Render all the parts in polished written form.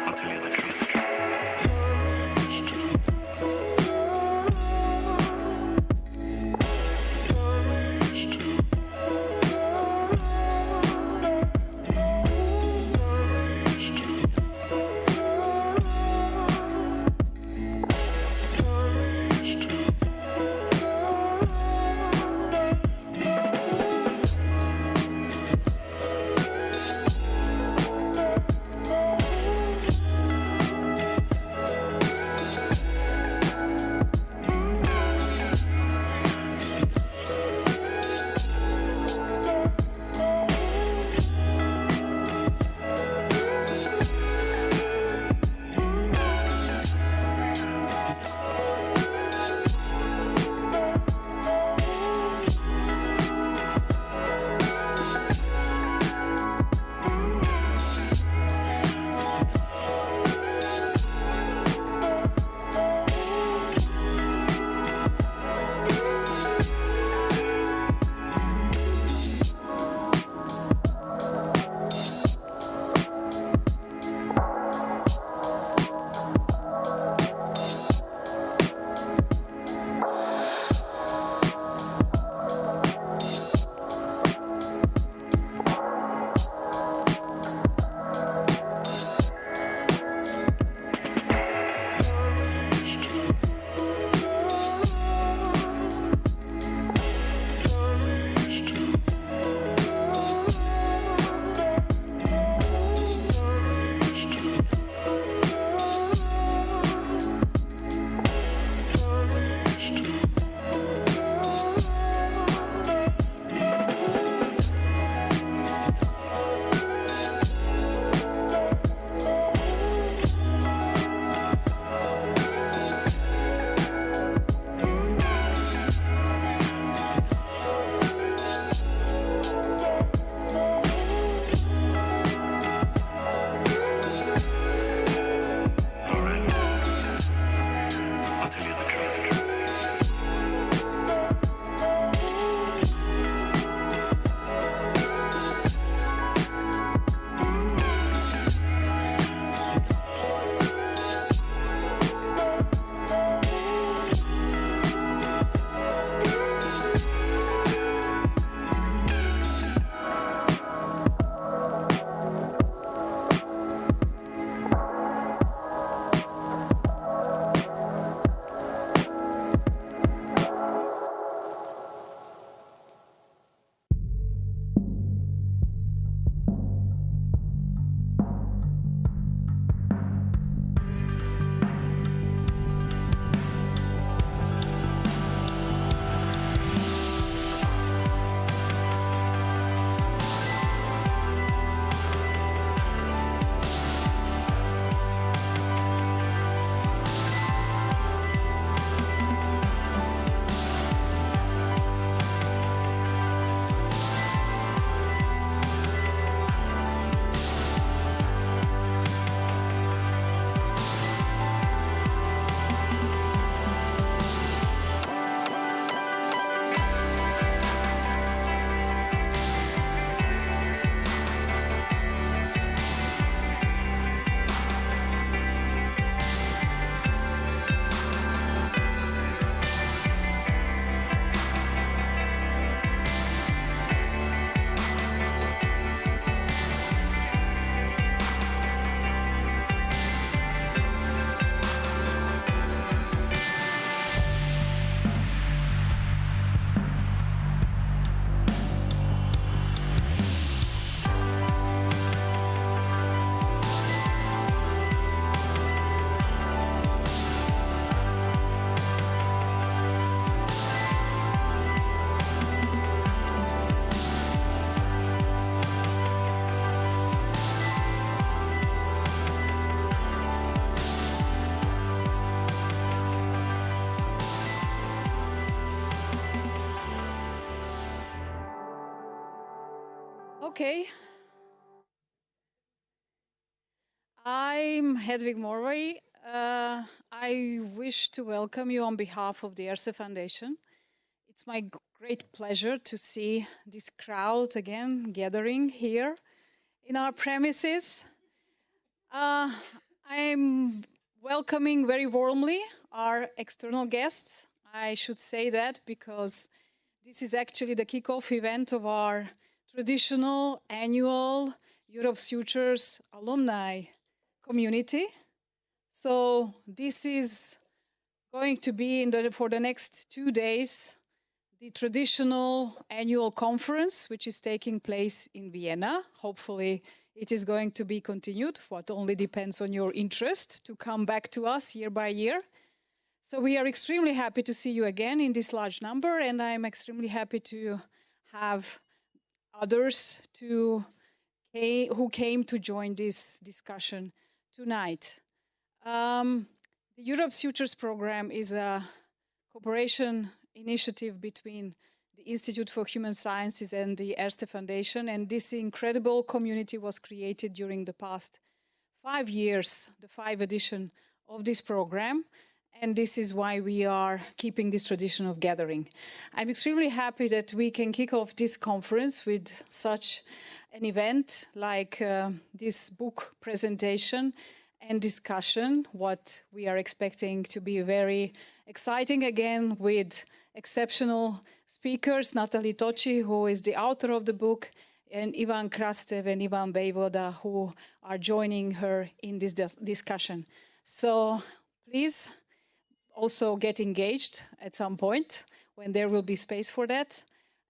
I'll tell you the truth. Okay. I'm Hedwig Morway. I wish to welcome you on behalf of the ERSTE Foundation. It's my great pleasure to see this crowd again gathering here in our premises. I'm welcoming very warmly our external guests. I should say that because this is actually the kickoff event of our traditional annual Europe's Futures alumni community. So this is going to be for the next 2 days the traditional annual conference, which is taking place in Vienna. Hopefully, it is going to be continued. What only depends on your interest to come back to us year by year. So we are extremely happy to see you again in this large number, and I'm extremely happy to have others who came to join this discussion tonight. The Europe's Futures program is a cooperation initiative between the Institute for Human Sciences and the ERSTE Foundation, and this incredible community was created during the past 5 years, the 5th edition of this program, and this is why we are keeping this tradition of gathering. I'm extremely happy that we can kick off this conference with such an event like this book presentation and discussion, what we are expecting to be very exciting again with exceptional speakers, NATHALIE TOCCI, who is the author of the book, and Ivan Krastev and Ivan Vejvoda, who are joining her in this discussion. So please also get engaged at some point when there will be space for that.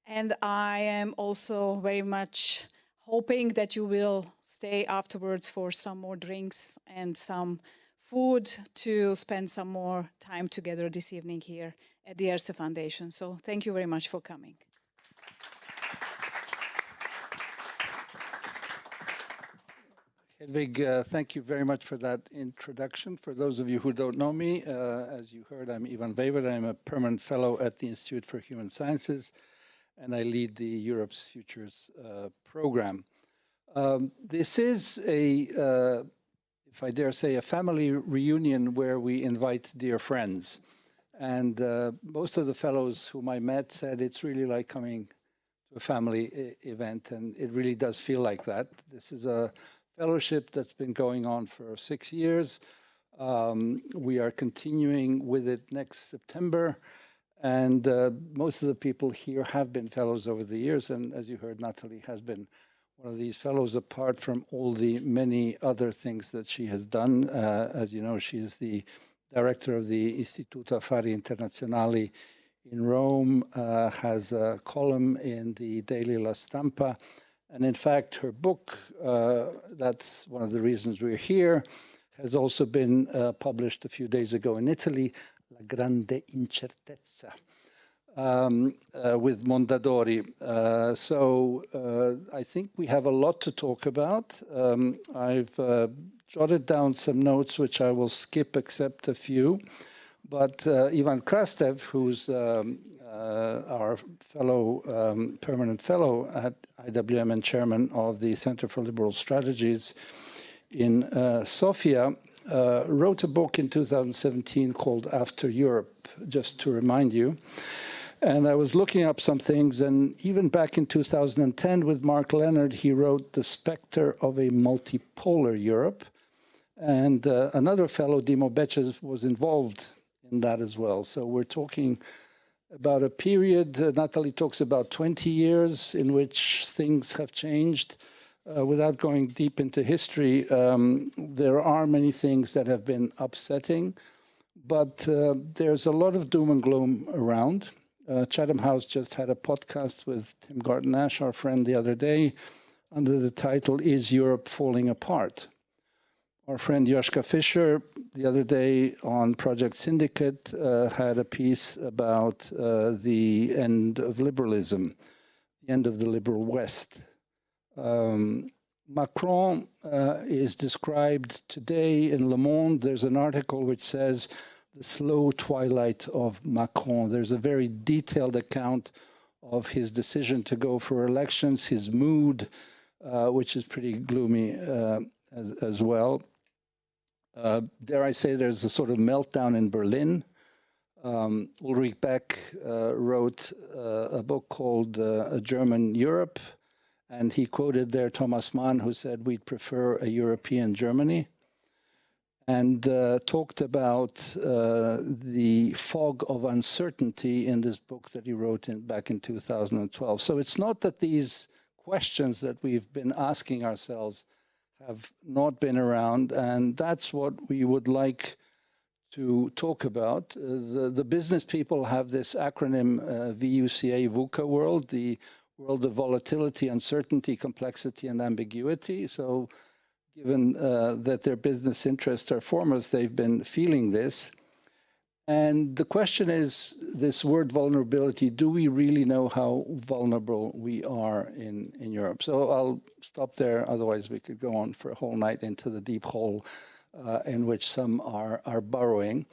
And I am also very much hoping that you will stay afterwards for some more drinks and some food to spend some more time together this evening here at the ERSTE Foundation. So thank you very much for coming. Hedvig, thank you very much for that introduction. For those of you who don't know me, as you heard, I'm Ivan Vejvoda. I'm a permanent fellow at the Institute for Human Sciences, and I lead the Europe's Futures program. This is if I dare say, a family reunion where we invite dear friends. And most of the fellows whom I met said it's really like coming to a family event, and it really does feel like that. This is a fellowship that's been going on for 6 years. We are continuing with it next September. And most of the people here have been fellows over the years. And as you heard, Nathalie has been one of these fellows, apart from all the many other things that she has done. As you know, she is the director of the Istituto Affari Internazionali in Rome, has a column in the Daily La Stampa. And in fact, her book, that's one of the reasons we're here, has also been published a few days ago in Italy, La Grande Incertezza, with Mondadori. So I think we have a lot to talk about. I've jotted down some notes, which I will skip except a few. But Ivan Krastev, who's our fellow, permanent fellow at IWM and chairman of the Center for Liberal Strategies in Sofia, wrote a book in 2017 called After Europe, just to remind you. And I was looking up some things, and even back in 2010 with Mark Leonard, he wrote The Spectre of a Multipolar Europe. And another fellow, Dimo Beches, was involved in that as well. So we're talking about a period, Nathalie talks about 20 years in which things have changed. Without going deep into history, there are many things that have been upsetting, but there's a lot of doom and gloom around. Chatham House just had a podcast with Tim Garton-Nash, our friend, the other day, under the title, Is Europe Falling Apart? Our friend Joschka Fischer, the other day on Project Syndicate, had a piece about the end of liberalism, the end of the liberal West. Macron is described today in Le Monde. There's an article which says the slow twilight of Macron. There's a very detailed account of his decision to go for elections, his mood, which is pretty gloomy as well. Dare I say there's a sort of meltdown in Berlin. Ulrich Beck wrote a book called A German Europe, and he quoted there Thomas Mann, who said we'd prefer a European Germany. and talked about the fog of uncertainty in this book that he wrote back in 2012. So it's not that these questions that we've been asking ourselves have not been around, and that's what we would like to talk about. The business people have this acronym VUCA, VUCA world, the world of volatility, uncertainty, complexity, and ambiguity. So given that their business interests are foremost, they've been feeling this. And the question is, this word vulnerability, do we really know how vulnerable we are in Europe? So I'll stop there, otherwise we could go on for a whole night into the deep hole in which some are burrowing.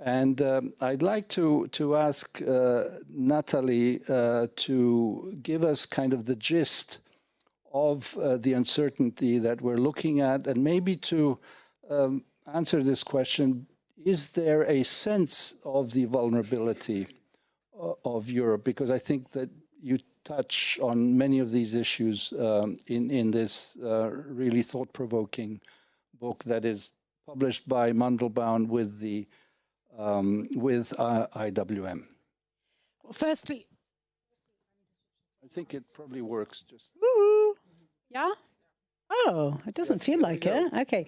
And I'd like to ask Nathalie to give us kind of the gist of the uncertainty that we're looking at, and maybe to answer this question, is there a sense of the vulnerability of Europe? Because I think that you touch on many of these issues in this really thought-provoking book that is published by Mandelbaum with the IWM. Well, firstly, I think it probably works. Just yeah. Oh, it doesn't feel like it. Okay.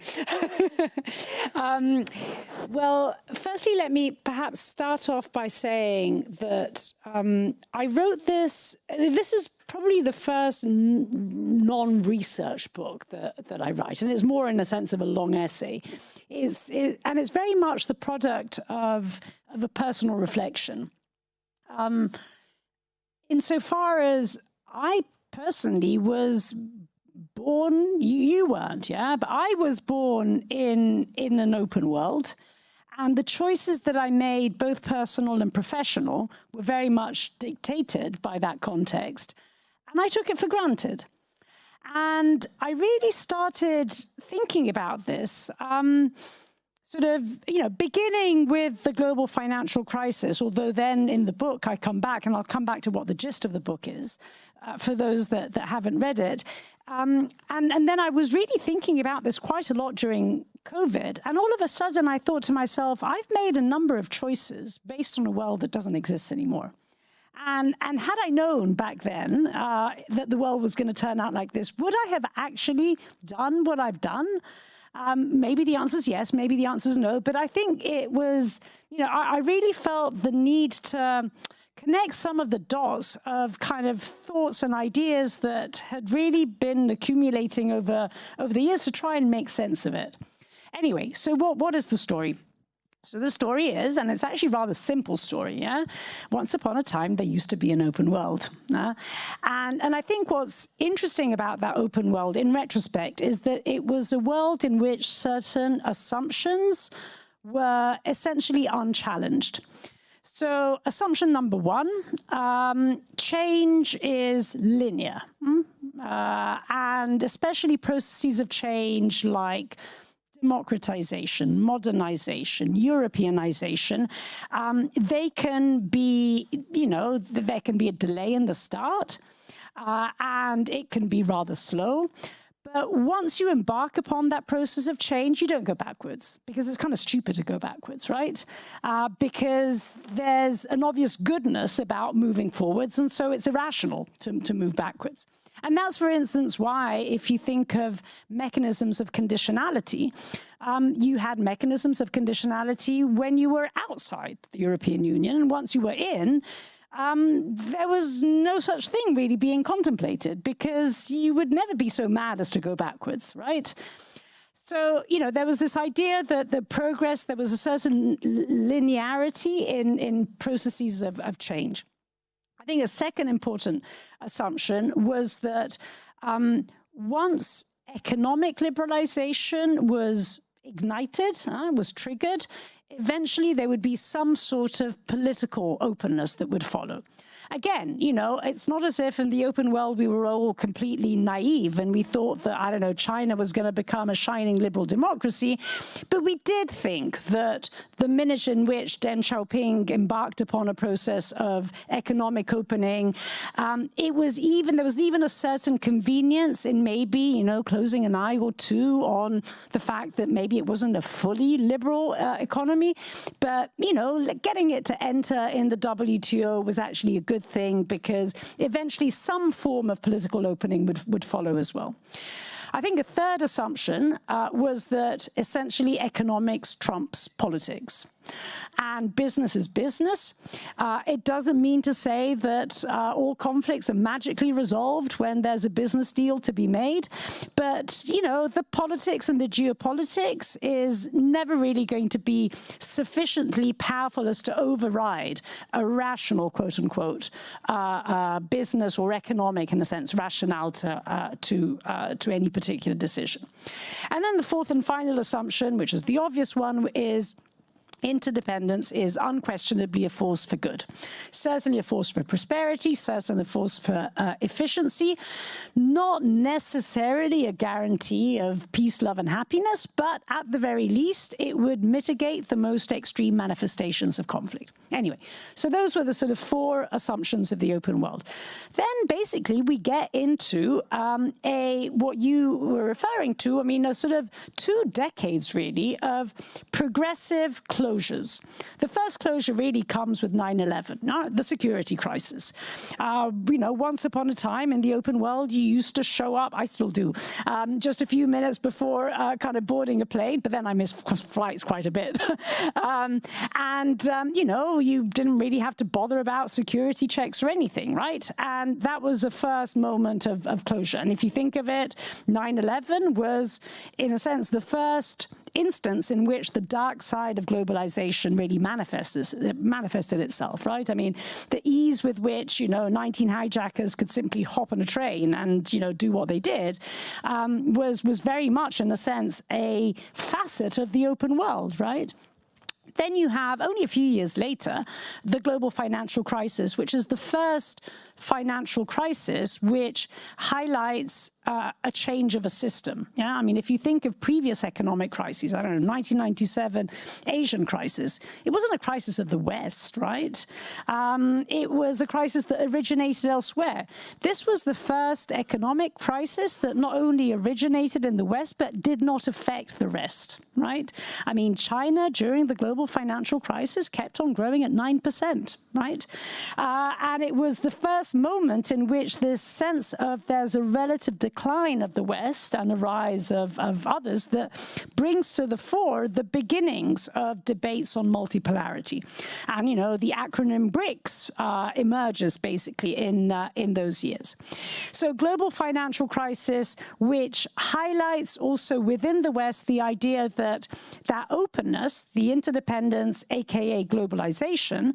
Well, firstly, let me perhaps start off by saying that I wrote this. This is probably the first non-research book that I write, and it's more in a sense of a long essay. And it's very much the product of a personal reflection. Insofar as I personally was born, you weren't, yeah, but I was born in an open world, and the choices that I made, both personal and professional, were very much dictated by that context, and I took it for granted. And I really started thinking about this, sort of, beginning with the global financial crisis, although then in the book I come back, and I'll come back to what the gist of the book is, for those that haven't read it. And then I was really thinking about this quite a lot during COVID. And all of a sudden I thought to myself, I've made a number of choices based on a world that doesn't exist anymore. And had I known back then that the world was going to turn out like this, would I have actually done what I've done? Maybe the answer is yes, maybe the answer is no. But I think it was, I really felt the need to connect some of the dots of kind of thoughts and ideas that had really been accumulating over the years to try and make sense of it. Anyway, so what is the story? So the story is, and it's actually a rather simple story, yeah? Once upon a time, there used to be an open world. And I think what's interesting about that open world, in retrospect, is that it was a world in which certain assumptions were essentially unchallenged. So assumption number one, change is linear. And especially processes of change like democratization, modernization, Europeanization, they can be, there can be a delay in the start, and it can be rather slow. But once you embark upon that process of change, you don't go backwards, because it's kind of stupid to go backwards, right? Because there's an obvious goodness about moving forwards, and so it's irrational to move backwards. And that's, for instance, why, if you think of mechanisms of conditionality, you had mechanisms of conditionality when you were outside the European Union. And once you were in, there was no such thing really being contemplated, because you would never be so mad as to go backwards, right? So, there was this idea that the progress, there was a certain linearity in processes of change. I think a second important assumption was that once economic liberalization was ignited, was triggered, eventually there would be some sort of political openness that would follow. again, you know, it's not as if in the open world we were all completely naive and we thought that, I don't know, China was going to become a shining liberal democracy. But we did think that the minute in which Deng Xiaoping embarked upon a process of economic opening, there was even a certain convenience in maybe, you know, closing an eye or two on the fact that maybe it wasn't a fully liberal economy. But, you know, getting it to enter in the WTO was actually a good thing because eventually some form of political opening would follow as well. I think a third assumption was that essentially economics trumps politics. And business is business. It doesn't mean to say that all conflicts are magically resolved when there's a business deal to be made. But, you know, the politics and the geopolitics is never really going to be sufficiently powerful as to override a rational, quote unquote, business or economic, in a sense, rationale to any particular decision. And then the fourth and final assumption, which is the obvious one, is interdependence is unquestionably a force for good. Certainly a force for prosperity, certainly a force for efficiency, not necessarily a guarantee of peace, love, and happiness, but at the very least, it would mitigate the most extreme manifestations of conflict. Anyway, so those were the sort of four assumptions of the open world. Then basically we get into what you were referring to, I mean, a sort of 2 decades really of progressive closures. The first closure really comes with 9/11, the security crisis. You know, once upon a time in the open world, you used to show up, I still do, just a few minutes before kind of boarding a plane, but then I miss flights quite a bit. You know, you didn't really have to bother about security checks or anything, right? And that was the first moment of closure. And if you think of it, 9/11 was, in a sense, the first instance in which the dark side of globalization really manifested itself, right? I mean, the ease with which, you know, 19 hijackers could simply hop on a train and, you know, do what they did was very much, in a sense, a facet of the open world, right? Then you have, only a few years later, the global financial crisis, which is the first financial crisis which highlights a change of a system. Yeah, I mean, if you think of previous economic crises, I don't know, 1997 Asian crisis, it wasn't a crisis of the West, right? It was a crisis that originated elsewhere. This was the first economic crisis that not only originated in the West, but did not affect the rest, right? I mean, China during the global financial crisis kept on growing at 9%, right? And it was the first moment in which this sense of there's a relative decline of the West and a rise of others that brings to the fore the beginnings of debates on multipolarity. And, you know, the acronym BRICS emerges basically in those years. So global financial crisis, which highlights also within the West the idea that openness, the interdependence, aka globalization,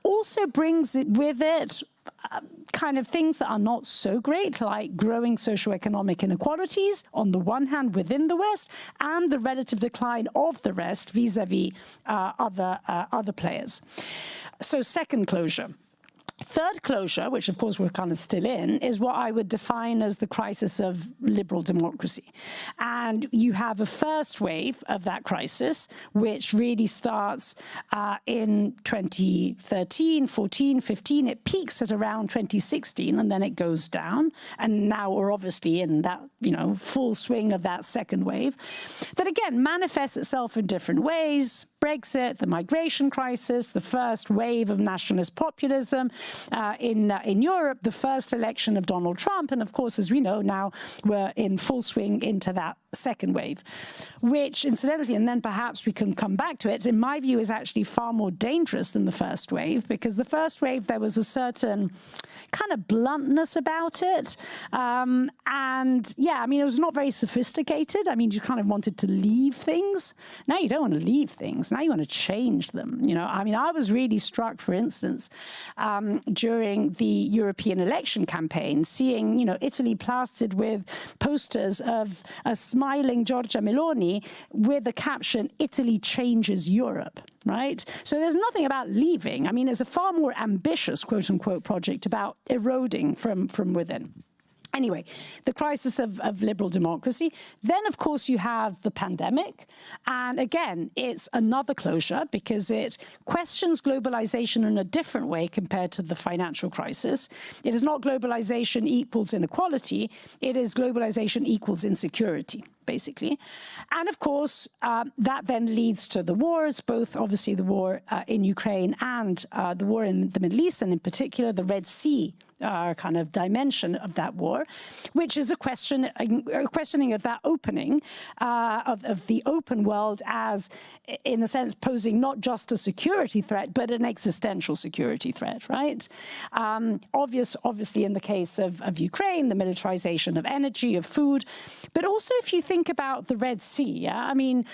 also brings with it kind of things that are not so great, like growing socioeconomic inequalities on the one hand within the West, and the relative decline of the rest vis-a-vis other players. So second closure. Third closure, which of course we're kind of still in, is what I would define as the crisis of liberal democracy. And you have a first wave of that crisis, which really starts in 2013, 14, 15. It peaks at around 2016, and then it goes down. And now we're obviously in that, you know, full swing of that second wave that, again, manifests itself in different ways. Brexit, the migration crisis, the first wave of nationalist populism in Europe, the first election of Donald Trump, and of course, as we know now, we're in full swing into that second wave, which incidentally, and then perhaps we can come back to it, in my view is actually far more dangerous than the first wave, because the first wave, there was a certain kind of bluntness about it. And yeah, I mean, it was not very sophisticated. I mean, you kind of wanted to leave things. Now you don't want to leave things. Now you want to change them. You know, I mean, I was really struck, for instance, during the European election campaign, seeing, you know, Italy plastered with posters of a smiling Giorgia Meloni with the caption, "Italy changes Europe." right? So there's nothing about leaving. I mean, it's a far more ambitious, quote unquote, project about eroding from within. Anyway, the crisis of liberal democracy. Then, of course, you have the pandemic. And again, it's another closure because it questions globalization in a different way compared to the financial crisis. It is not globalization equals inequality. It is globalization equals insecurity, basically. And of course, that then leads to the wars, both obviously the war in Ukraine and the war in the Middle East, and in particular the Red Sea kind of dimension of that war, which is a questioning of that opening of the open world as, in a sense, posing not just a security threat, but an existential security threat, right? Obviously, in the case of Ukraine, the militarization of energy, of food, but also if you think about the Red Sea, yeah? I mean,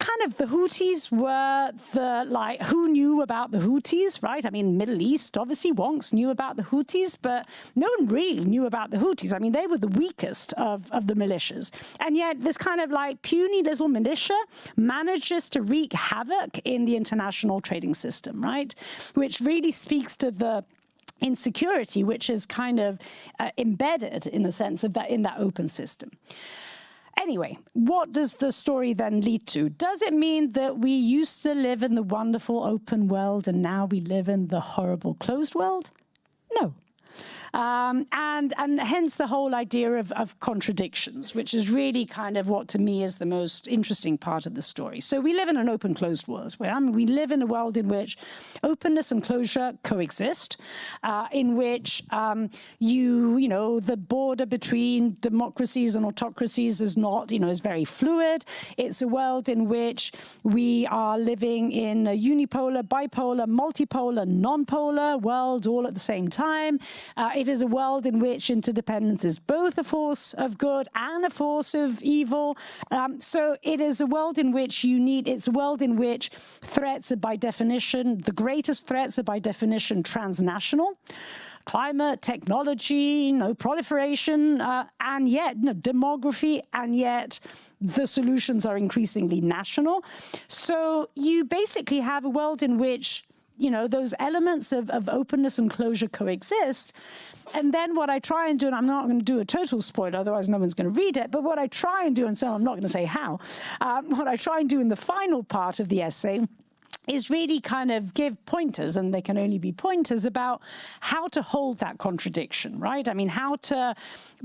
kind of the Houthis were the, like, who knew about the Houthis, right? I mean, Middle East, obviously, wonks knew about the Houthis, but no one really knew about the Houthis. I mean, they were the weakest of the militias. And yet this kind of like puny little militia manages to wreak havoc in the international trading system, right? Which really speaks to the insecurity, which is kind of embedded in a sense of that in that open system. Anyway, what does the story then lead to? Does it mean that we used to live in the wonderful open world and now we live in the horrible closed world? No. And hence the whole idea of contradictions, which is really kind of what to me is the most interesting part of the story. So we live in an open-closed world. We live in a world in which openness and closure coexist, in which you know, the border between democracies and autocracies is not, you know, is very fluid. It's a world in which we are living in a unipolar, bipolar, multipolar, non-polar world all at the same time. It is a world in which interdependence is both a force of good and a force of evil. So it is a world in which it's a world in which threats are by definition, the greatest threats are by definition transnational. Climate, technology, proliferation, and yet demography, and yet the solutions are increasingly national. So you basically have a world in which those elements of openness and closure coexist. And then what I try and do, and I'm not going to do a total spoiler, otherwise no one's going to read it, but what I try and do, and so I'm not going to say how, what I try and do in the final part of the essay is really kind of give pointers, and they can only be pointers, about how to hold that contradiction, right? I mean, how to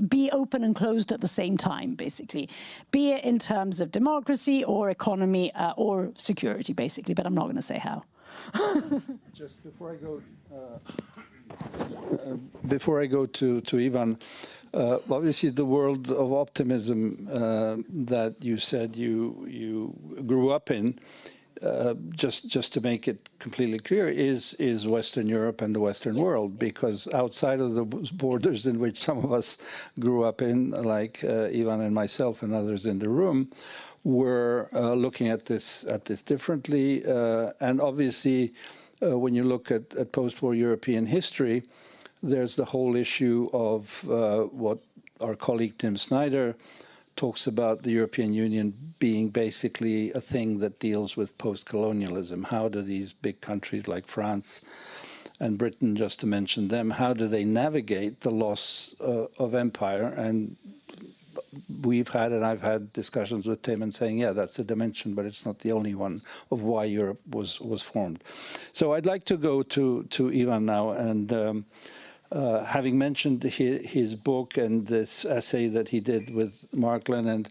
be open and closed at the same time, basically, be it in terms of democracy or economy or security, basically, but I'm not going to say how. Just before I go to Ivan, obviously the world of optimism that you said you grew up in, just to make it completely clear, is Western Europe and the Western world, because outside of the borders in which some of us grew up in, like Ivan and myself and others in the room, we're looking at this differently. And obviously, when you look at post-war European history, there's the whole issue of what our colleague Tim Snyder talks about, the European Union being basically a thing that deals with post-colonialism. How do these big countries like France and Britain, just to mention them, how do they navigate the loss of empire? And we've had, and I've had discussions with Tim and saying, yeah, that's a dimension, but it's not the only one of why Europe was formed. So I'd like to go to Ivan now, and having mentioned his book and this essay that he did with Mark Lenin,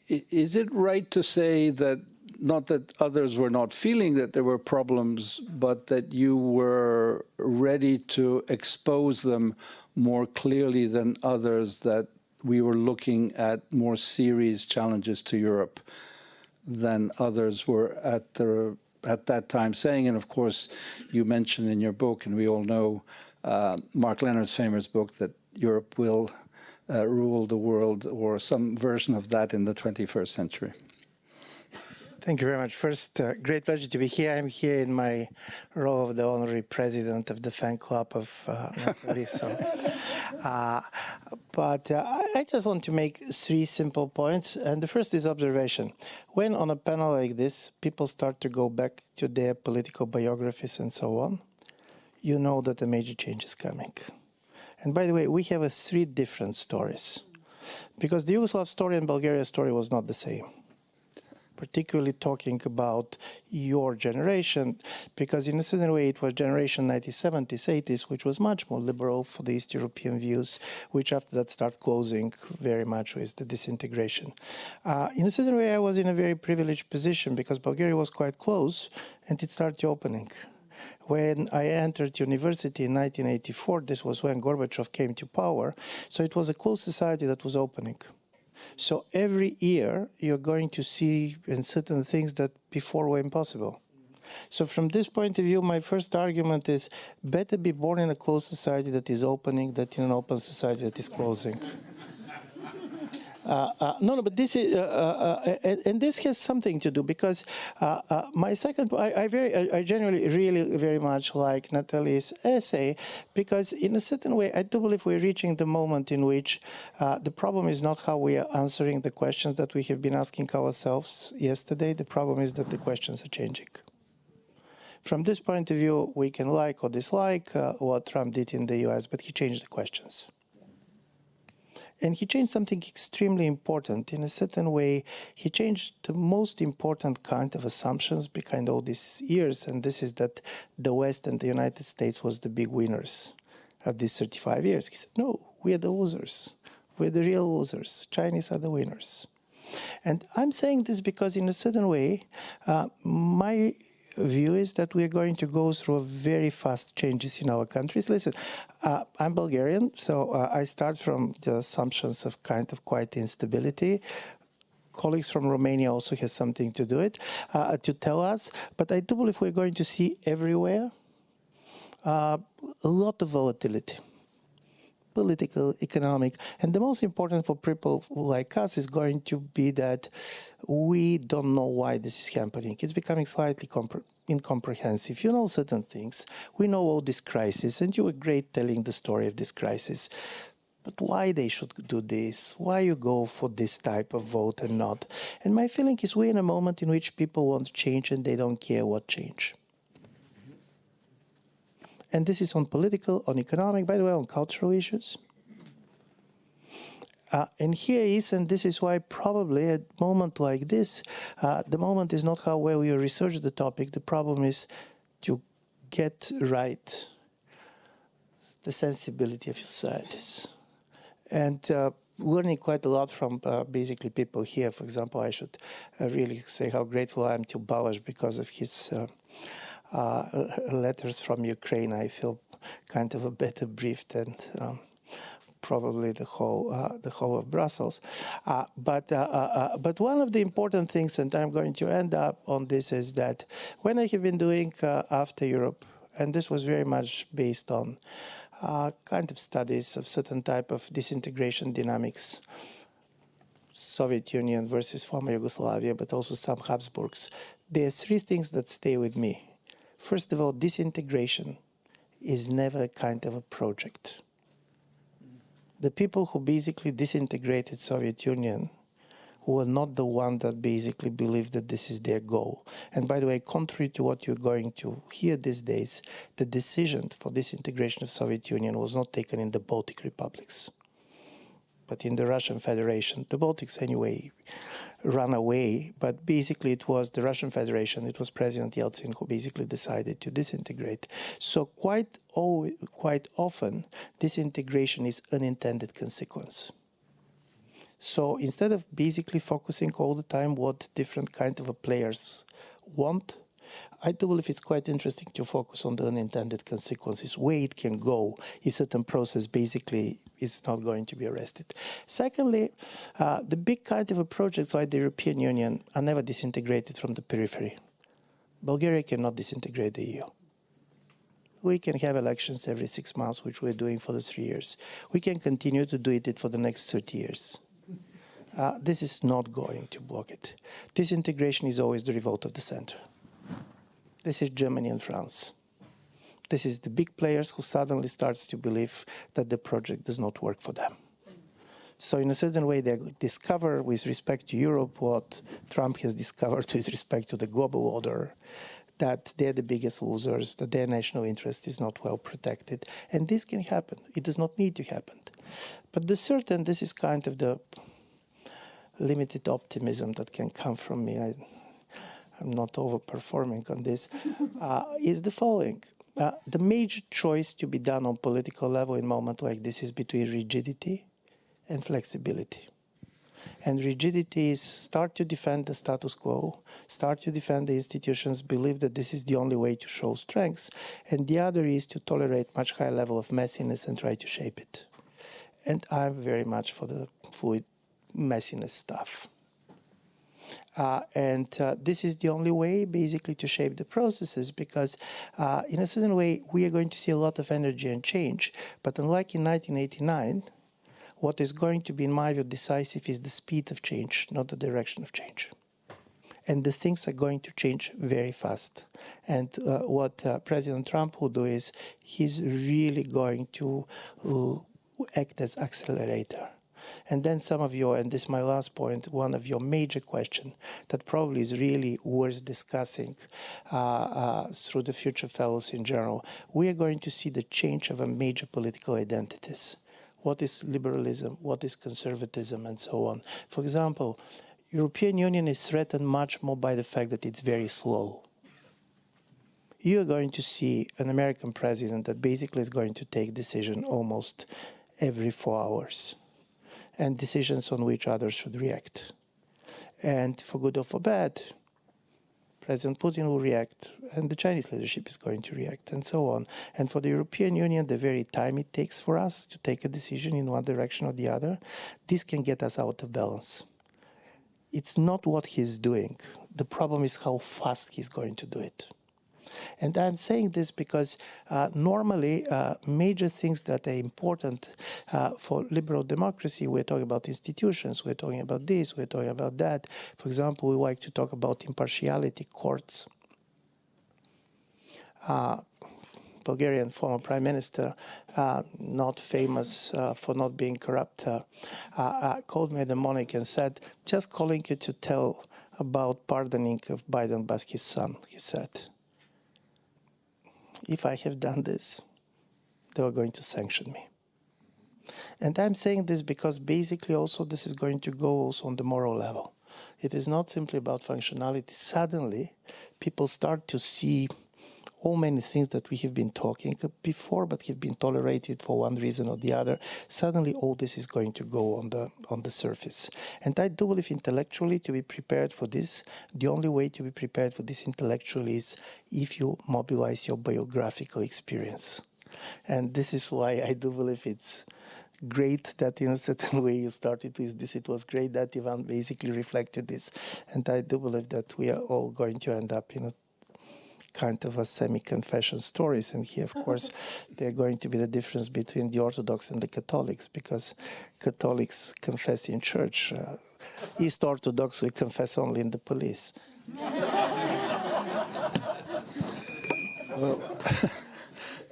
is it right to say that, not that others were not feeling that there were problems, but that you were ready to expose them more clearly than others, that we were looking at more serious challenges to Europe than others were at that time saying? And of course, you mentioned in your book, and we all know Mark Leonard's famous book, that Europe will rule the world, or some version of that, in the 21st century. Thank you very much. First, great pleasure to be here. I'm here in my role of the honorary president of the fan club of NATHALIE. So But I just want to make 3 simple points. And the first is observation. When on a panel like this, people start to go back to their political biographies and so on, you know that a major change is coming. And by the way, we have 3 different stories. Because the Yugoslav story and Bulgaria story was not the same. Particularly talking about your generation, because in a certain way it was generation 1970s, 80s, which was much more liberal for the East European views, which after that start closing very much with the disintegration. In a certain way I was in a very privileged position because Bulgaria was quite close and it started opening. When I entered university in 1984, this was when Gorbachev came to power, so it was a closed society that was opening. So every year you're going to see certain things that before were impossible. So from this point of view, my first argument is better be born in a closed society that is opening than in an open society that is closing. No, but this is, and this has something to do because my second, I genuinely really very much like Nathalie's essay because in a certain way, I do believe we're reaching the moment in which the problem is not how we are answering the questions that we have been asking ourselves yesterday. The problem is that the questions are changing. From this point of view, we can like or dislike what Trump did in the US, but he changed the questions. And he changed something extremely important. In a certain way, he changed the most important kind of assumptions behind all these years, and this is that the West and the United States was the big winners of these 35 years. He said, no, we are the losers. We're the real losers. Chinese are the winners. And I'm saying this because in a certain way, my view is that we're going to go through very fast changes in our countries. Listen, I'm Bulgarian, so I start from the assumptions of kind of quite instability. Colleagues from Romania also has something to do it, to tell us. But I do believe we're going to see everywhere a lot of volatility. Political, economic, and the most important for people like us is going to be that we don't know why this is happening. It's becoming slightly incomprehensive. You know certain things. We know all this crisis, and you were great telling the story of this crisis. But why they should do this? Why you go for this type of vote and not? And my feeling is we're in a moment in which people want change and they don't care what change. And this is on political, on economic, by the way, on cultural issues. And here is, and this is why probably at a moment like this, the moment is not how well you research the topic. The problem is to get right the sensibility of your societies. And learning quite a lot from basically people here. For example, I should really say how grateful I am to Balázs because of his letters from Ukraine. I feel kind of a better briefed than probably the whole of Brussels. But one of the important things, and I'm going to end up on this, is that when I have been doing After Europe, and this was very much based on kind of studies of certain type of disintegration dynamics, Soviet Union versus former Yugoslavia, but also some Habsburgs, there are 3 things that stay with me. First of all, disintegration is never a kind of a project. The people who basically disintegrated Soviet Union were not the one that basically believed that this is their goal. And by the way, contrary to what you're going to hear these days, the decision for disintegration of Soviet Union was not taken in the Baltic republics, but in the Russian Federation. The Baltics anyway ran away, but basically it was the Russian Federation, it was President Yeltsin who basically decided to disintegrate. So quite often, disintegration is unintended consequence. So instead of basically focusing all the time what different kind of players want, I do believe it's quite interesting to focus on the unintended consequences, where it can go if certain process basically is not going to be arrested. Secondly, the big kind of projects like the European Union are never disintegrated from the periphery. Bulgaria cannot disintegrate the EU. We can have elections every 6 months, which we're doing for the 3 years. We can continue to do it for the next 30 years. This is not going to block it. Disintegration is always the revolt of the center. This is Germany and France. This is the big players who suddenly starts to believe that the project does not work for them. So in a certain way, they discover with respect to Europe what Trump has discovered with respect to the global order, that they're the biggest losers, that their national interest is not well protected. And this can happen. It does not need to happen. But this is kind of the limited optimism that can come from me. I'm not overperforming on this, is the following. The major choice to be done on political level in a moment like this is between rigidity and flexibility. And rigidity is start to defend the status quo, start to defend the institutions, believe that this is the only way to show strengths, and the other is to tolerate much higher level of messiness and try to shape it. And I'm very much for the fluid messiness stuff. This is the only way, basically, to shape the processes, because in a certain way, we are going to see a lot of energy and change. But unlike in 1989, what is going to be, in my view, decisive is the speed of change, not the direction of change. And the things are going to change very fast. And what President Trump will do is he's really going to act as accelerator. And then some of your, and this is my last point, one of your major questions that probably is really worth discussing through the future fellows in general, we are going to see the change of a major political identities. What is liberalism, what is conservatism, and so on. For example, European Union is threatened much more by the fact that it's very slow. You are going to see an American president that basically is going to take decision almost every 4 hours, and decisions on which others should react. And for good or for bad, President Putin will react, and the Chinese leadership is going to react, and so on. And for the European Union, the very time it takes for us to take a decision in one direction or the other, this can get us out of balance. It's not what he's doing. The problem is how fast he's going to do it. And I'm saying this because normally major things that are important for liberal democracy, we're talking about institutions, we're talking about this, we're talking about that. For example, we like to talk about impartiality courts. Bulgarian former prime minister, not famous for not being corrupt, called me a demonic and said, just calling you to tell about pardoning of Biden but his son, he said. If I have done this, they are going to sanction me. And I'm saying this because basically also this is going to go also on the moral level. It is not simply about functionality. Suddenly, people start to see all many things that we have been talking before, but have been tolerated for one reason or the other. Suddenly, all this is going to go on the surface. And I do believe intellectually to be prepared for this, the only way to be prepared for this intellectually is if you mobilize your biographical experience. And this is why I do believe it's great that in a certain way you started with this. It was great that Ivan basically reflected this. And I do believe that we are all going to end up in a kind of a semi-confession stories. And here, of course, they're going to be the difference between the Orthodox and the Catholics, because Catholics confess in church. East Orthodox, we confess only in the police. Well,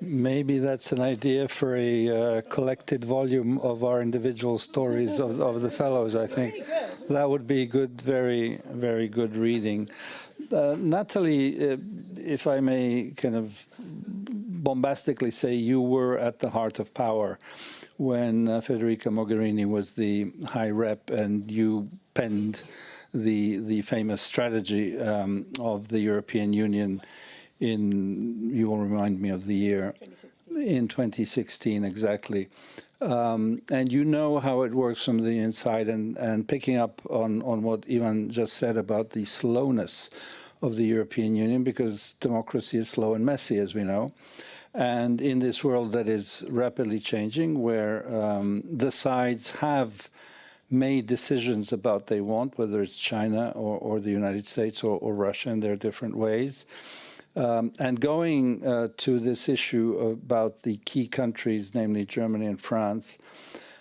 maybe that's an idea for a collected volume of our individual stories of the fellows, I think. That would be good, very, very good reading. Nathalie, if I may kind of bombastically say, you were at the heart of power when Federica Mogherini was the high rep, and you penned the famous strategy of the European Union in, you will remind me of the year, 2016. In 2016, exactly. And you know how it works from the inside, and picking up on what Ivan just said about the slowness of the European Union, because democracy is slow and messy, as we know. And in this world that is rapidly changing, where the sides have made decisions about what they want, whether it's China or the United States or Russia in their different ways, and going to this issue about the key countries, namely Germany and France,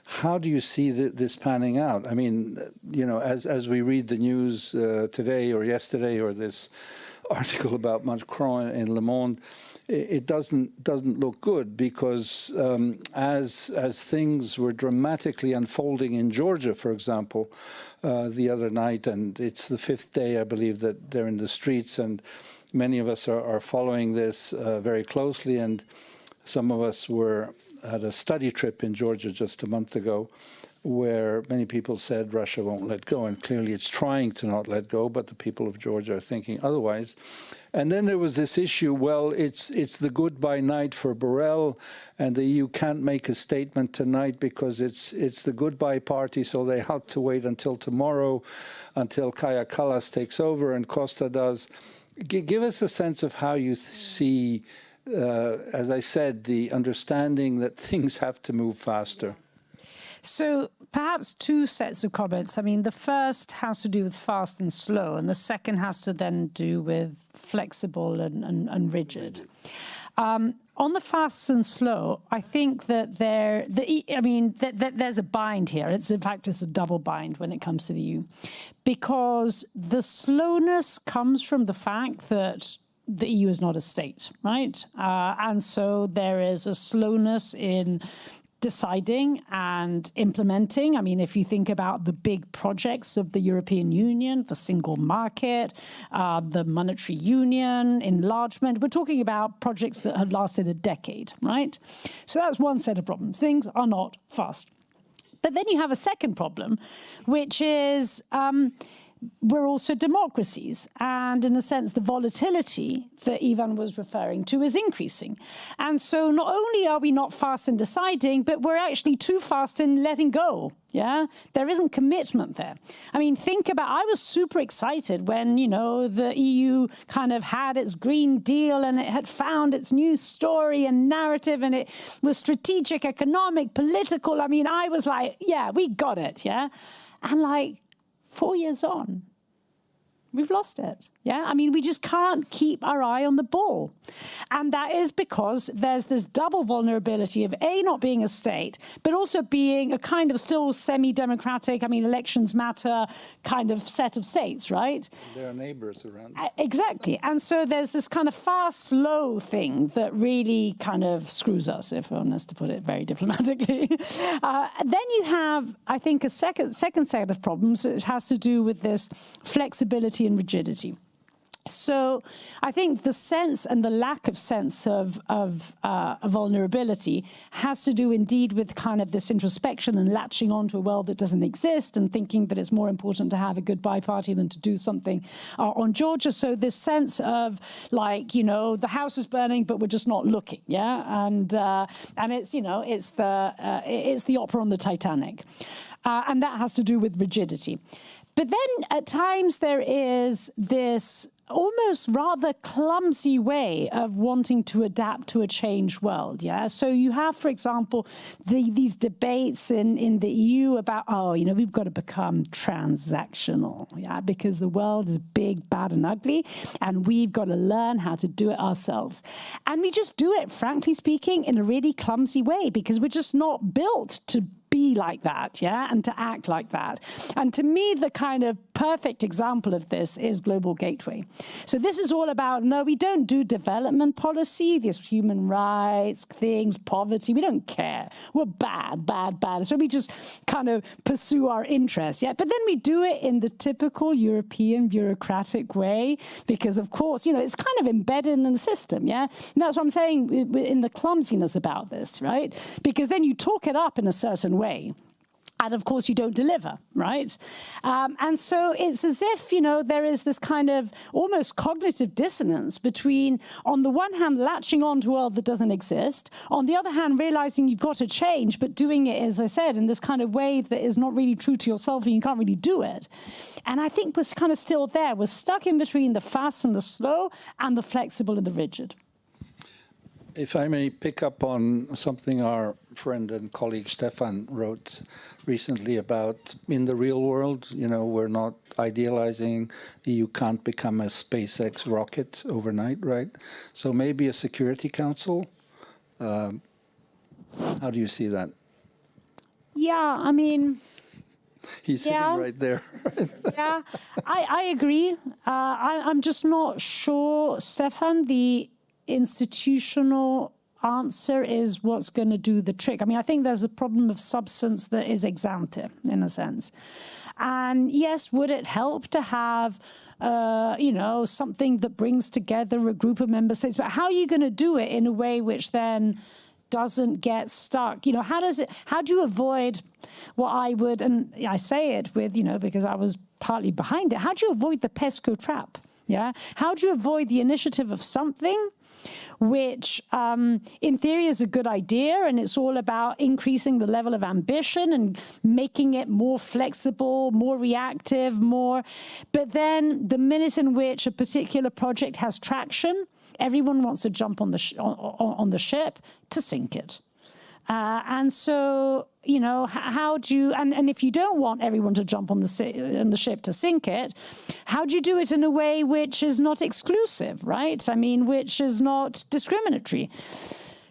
how do you see this panning out? I mean, you know, as we read the news today or yesterday, or this article about Macron in Le Monde, it doesn't look good, because as things were dramatically unfolding in Georgia, for example, the other night, and it's the 5th day, I believe, that they're in the streets, and many of us are following this very closely, and some of us were at a study trip in Georgia just a month ago, where many people said Russia won't let go, and clearly it's trying to not let go, but the people of Georgia are thinking otherwise. And then there was this issue, well, it's the goodbye night for Borrell, and the EU can't make a statement tonight because it's the goodbye party, so they have to wait until tomorrow, until Kaja Kallas takes over and Costa does. Give us a sense of how you see, as I said, the understanding that things have to move faster. So perhaps two sets of comments. I mean, the first has to do with fast and slow, and the second has to then do with flexible and rigid. On the fast and slow, I think that there's a bind here. In fact, it's a double bind when it comes to the EU, because the slowness comes from the fact that the EU is not a state, right? And so there is a slowness in deciding and implementing. I mean, if you think about the big projects of the European Union, the single market, the monetary union, enlargement, we're talking about projects that have lasted a decade, right? So that's one set of problems. Things are not fast. But then you have a second problem, which is we're also democracies. And in a sense, the volatility that Ivan was referring to is increasing. And so not only are we not fast in deciding, but we're actually too fast in letting go. Yeah, there isn't commitment there. I mean, think about, I was super excited when, you know, the EU kind of had its Green Deal and it had found its new story and narrative, and it was strategic, economic, political. I mean, I was like, yeah, we got it. Yeah. And like 4 years on, we've lost it. Yeah, I mean, we just can't keep our eye on the ball. And that is because there's this double vulnerability of A, not being a state, but also being a kind of still semi-democratic, I mean, elections matter kind of set of states, right? There are neighbors around. Exactly. And so there's this kind of fast, slow thing that really kind of screws us, if one is to put it very diplomatically. Then you have, I think, a second set of problems. It has to do with this flexibility and rigidity. So I think the sense and the lack of sense of vulnerability has to do indeed with kind of this introspection and latching onto a world that doesn't exist and thinking that it's more important to have a goodbye party than to do something on Georgia. So this sense of like, you know, the house is burning, but we're just not looking. Yeah. And it's, you know, it's the opera on the Titanic. And that has to do with rigidity. But then at times there is this almost rather clumsy way of wanting to adapt to a changed world, yeah? So you have, for example, these debates in the EU about, oh, you know, we've got to become transactional, yeah? Because the world is big, bad, and ugly, and we've got to learn how to do it ourselves. And we just do it, frankly speaking, in a really clumsy way, because we're just not built to be like that, yeah, and to act like that. And to me, the kind of perfect example of this is Global Gateway. So this is all about, no, we don't do development policy, these human rights things, poverty, we don't care. We're bad. So we just kind of pursue our interests, yeah. But then we do it in the typical European bureaucratic way, because of course, you know, it's kind of embedded in the system, yeah. And that's what I'm saying in the clumsiness about this, right? Because then you talk it up in a certain way. And of course, you don't deliver, right? And so it's as if, you know, there is this kind of almost cognitive dissonance between, on the one hand, latching on to a world that doesn't exist, on the other hand, realizing you've got to change, but doing it, as I said, in this kind of way that is not really true to yourself and you can't really do it. And I think we're kind of still there. We're stuck in between the fast and the slow and the flexible and the rigid. If I may pick up on something our friend and colleague Stefan wrote recently about in the real world, you know, we're not idealizing, you can't become a SpaceX rocket overnight, right? So maybe a Security Council. How do you see that? Yeah, I mean, He's sitting right there. Yeah, I agree. I'm just not sure, Stefan, the institutional answer is what's going to do the trick. I mean, I think there's a problem of substance that is ex ante, in a sense. And yes, would it help to have, you know, something that brings together a group of member states? But how are you going to do it in a way which then doesn't get stuck? You know, how do you avoid what I would, and I say it with, you know, because I was partly behind it, how do you avoid the PESCO trap? Yeah. How do you avoid the initiative of something which in theory is a good idea, and it's all about increasing the level of ambition and making it more flexible, more reactive, but then the minute in which a particular project has traction, everyone wants to jump on the ship to sink it. And so, you know, how do you, and if you don't want everyone to jump on the ship to sink it, how do you do it in a way which is not exclusive, right? I mean, which is not discriminatory.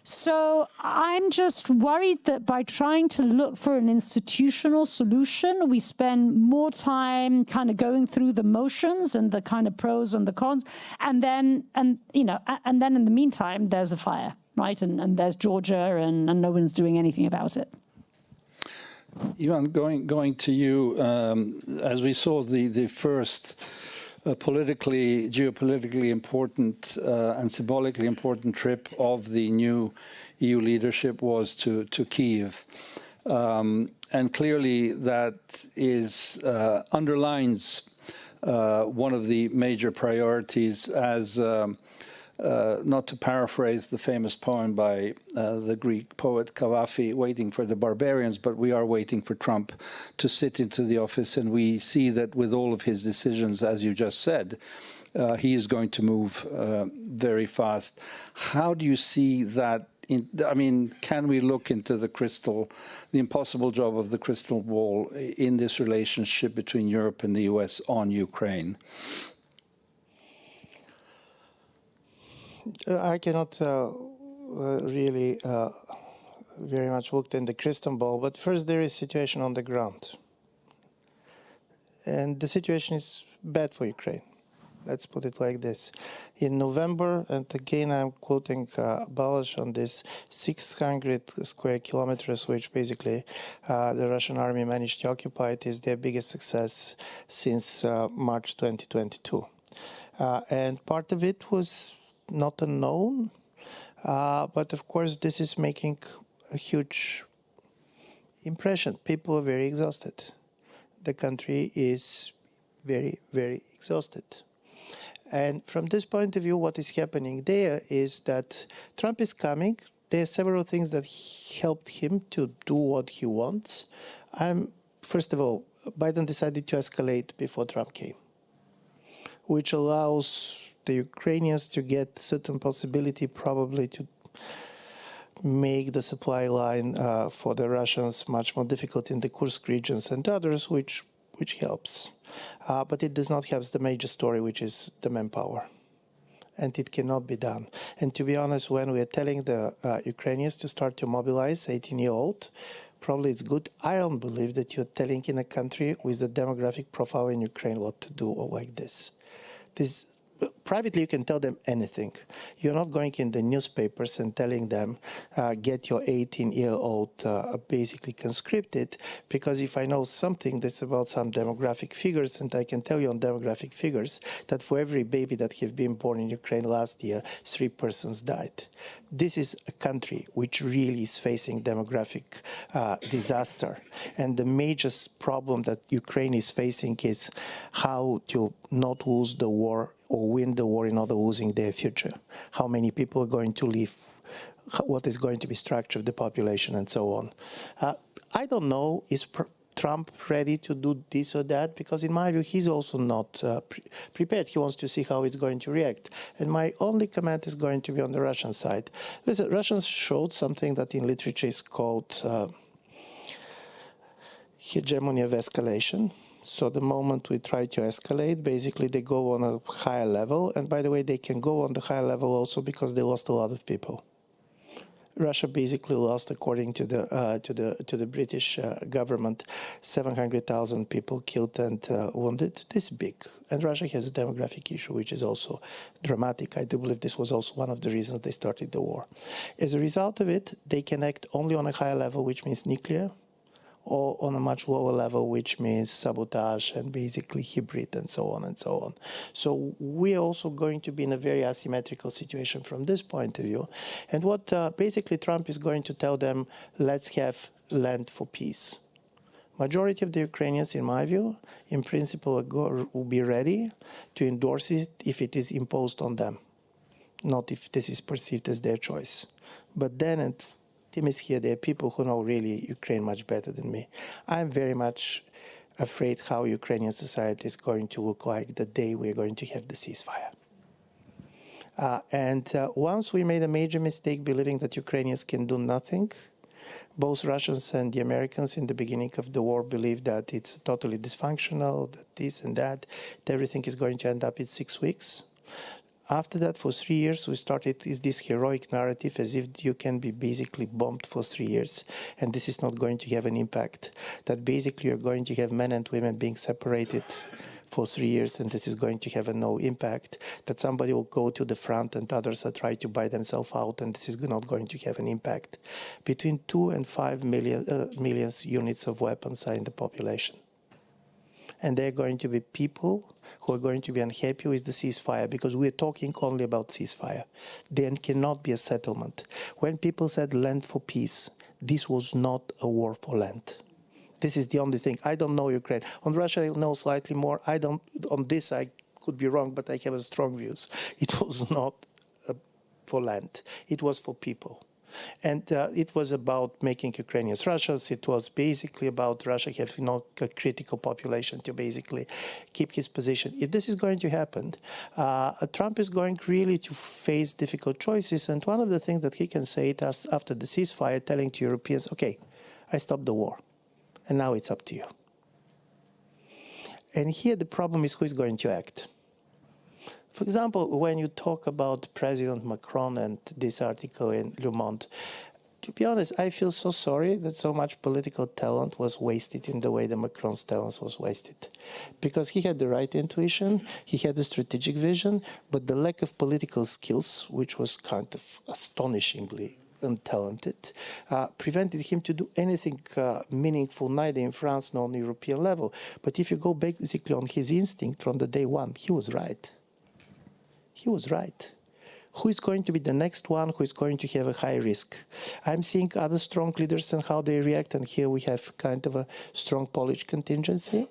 So I'm just worried that by trying to look for an institutional solution, we spend more time kind of going through the motions and the kind of pros and the cons, and then in the meantime, there's a fire. Right, and there's Georgia, and no one's doing anything about it. Ivan, going to you, as we saw the first geopolitically important and symbolically important trip of the new EU leadership was to Kyiv. And clearly that underlines one of the major priorities as not to paraphrase the famous poem by the Greek poet Kavafi, waiting for the barbarians, but we are waiting for Trump to sit into the office. And we see that with all of his decisions, as you just said, he is going to move very fast. How do you see that? I mean, can we look into the impossible job of the crystal ball in this relationship between Europe and the US on Ukraine? I cannot really very much look in the crystal ball, but first there is situation on the ground. And the situation is bad for Ukraine. Let's put it like this. In November, and again I'm quoting Balash on this, 600 square kilometers, which basically the Russian army managed to occupy, it is their biggest success since March 2022. And part of it was not unknown, but of course this is making a huge impression. People are very exhausted. The country is very, very exhausted. And from this point of view, what is happening there is that Trump is coming. There are several things that helped him to do what he wants. First of all, Biden decided to escalate before Trump came, which allows the Ukrainians to get certain possibility probably to make the supply line for the Russians much more difficult in the Kursk regions and others, which helps. But it does not have the major story, which is the manpower. And it cannot be done. And to be honest, when we are telling the Ukrainians to start to mobilize 18-year-old, probably it's good. I don't believe that you're telling in a country with the demographic profile in Ukraine what to do or like this. Privately, you can tell them anything. You're not going in the newspapers and telling them, get your 18-year-old basically conscripted, because if I know something that's about some demographic figures, and I can tell you on demographic figures that for every baby that have been born in Ukraine last year, 3 persons died. This is a country which really is facing demographic disaster. And the major problem that Ukraine is facing is how to not lose the war or win the war in order losing their future. How many people are going to leave, what is going to be structure of the population, and so on. I don't know, is Trump ready to do this or that? Because in my view, he's also not prepared. He wants to see how he's going to react. And my only comment is going to be on the Russian side. Listen, Russians showed something that in literature is called hegemony of escalation. So the moment we try to escalate, basically they go on a higher level. And by the way, they can go on the higher level also because they lost a lot of people. Russia basically lost, according to the British government, 700,000 people killed and wounded. This is big, and Russia has a demographic issue, which is also dramatic. I do believe this was also one of the reasons they started the war. As a result of it, they can act only on a higher level, which means nuclear, or on a much lower level, which means sabotage and basically hybrid and so on and so on. So we're also going to be in a very asymmetrical situation from this point of view. And what basically Trump is going to tell them, let's have land for peace. Majority of the Ukrainians, in my view, in principle, will be ready to endorse it if it is imposed on them, not if this is perceived as their choice. But then, and Tim is here, there are people who know really Ukraine much better than me. I'm very much afraid how Ukrainian society is going to look like the day we're going to have the ceasefire. Once we made a major mistake believing that Ukrainians can do nothing, both Russians and the Americans in the beginning of the war believed that it's totally dysfunctional, that this and that everything is going to end up in 6 weeks. After that, for 3 years, we started this heroic narrative as if you can be basically bombed for 3 years, and this is not going to have an impact. That basically you're going to have men and women being separated for 3 years, and this is going to have no impact. That somebody will go to the front and others are trying to buy themselves out, and this is not going to have an impact. Between 2 and 5 million units of weapons are in the population. And there are going to be people who are going to be unhappy with the ceasefire, because we're talking only about ceasefire. There cannot be a settlement. When people said land for peace, this was not a war for land. This is the only thing. I don't know Ukraine. On Russia, I know slightly more. On this, I could be wrong, but I have strong views. It was not for land. It was for people. And it was about making Ukrainians Russians. It was basically about Russia having a critical population to basically keep his position. If this is going to happen, Trump is going really to face difficult choices. And one of the things that he can say it after the ceasefire, telling to Europeans, okay, I stopped the war, and now it's up to you. And here the problem is who is going to act. For example, when you talk about President Macron and this article in Le Monde, to be honest, I feel so sorry that so much political talent was wasted in the way that Macron's talent was wasted. Because he had the right intuition, he had a strategic vision, but the lack of political skills, which was kind of astonishingly untalented, prevented him to do anything meaningful, neither in France nor on the European level. But if you go basically on his instinct from the day one, he was right. He was right. Who is going to be the next one who is going to have a high risk? I'm seeing other strong leaders and how they react, and here we have kind of a strong Polish contingency.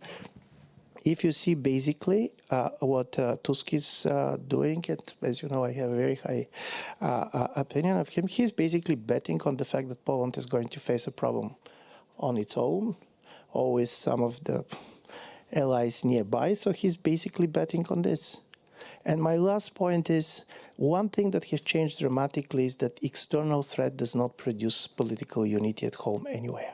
If you see basically what Tusk is doing, and as you know, I have a very high opinion of him, he's basically betting on the fact that Poland is going to face a problem on its own, or with some of the allies nearby, so he's basically betting on this. And my last point is, one thing that has changed dramatically is that external threat does not produce political unity at home anywhere.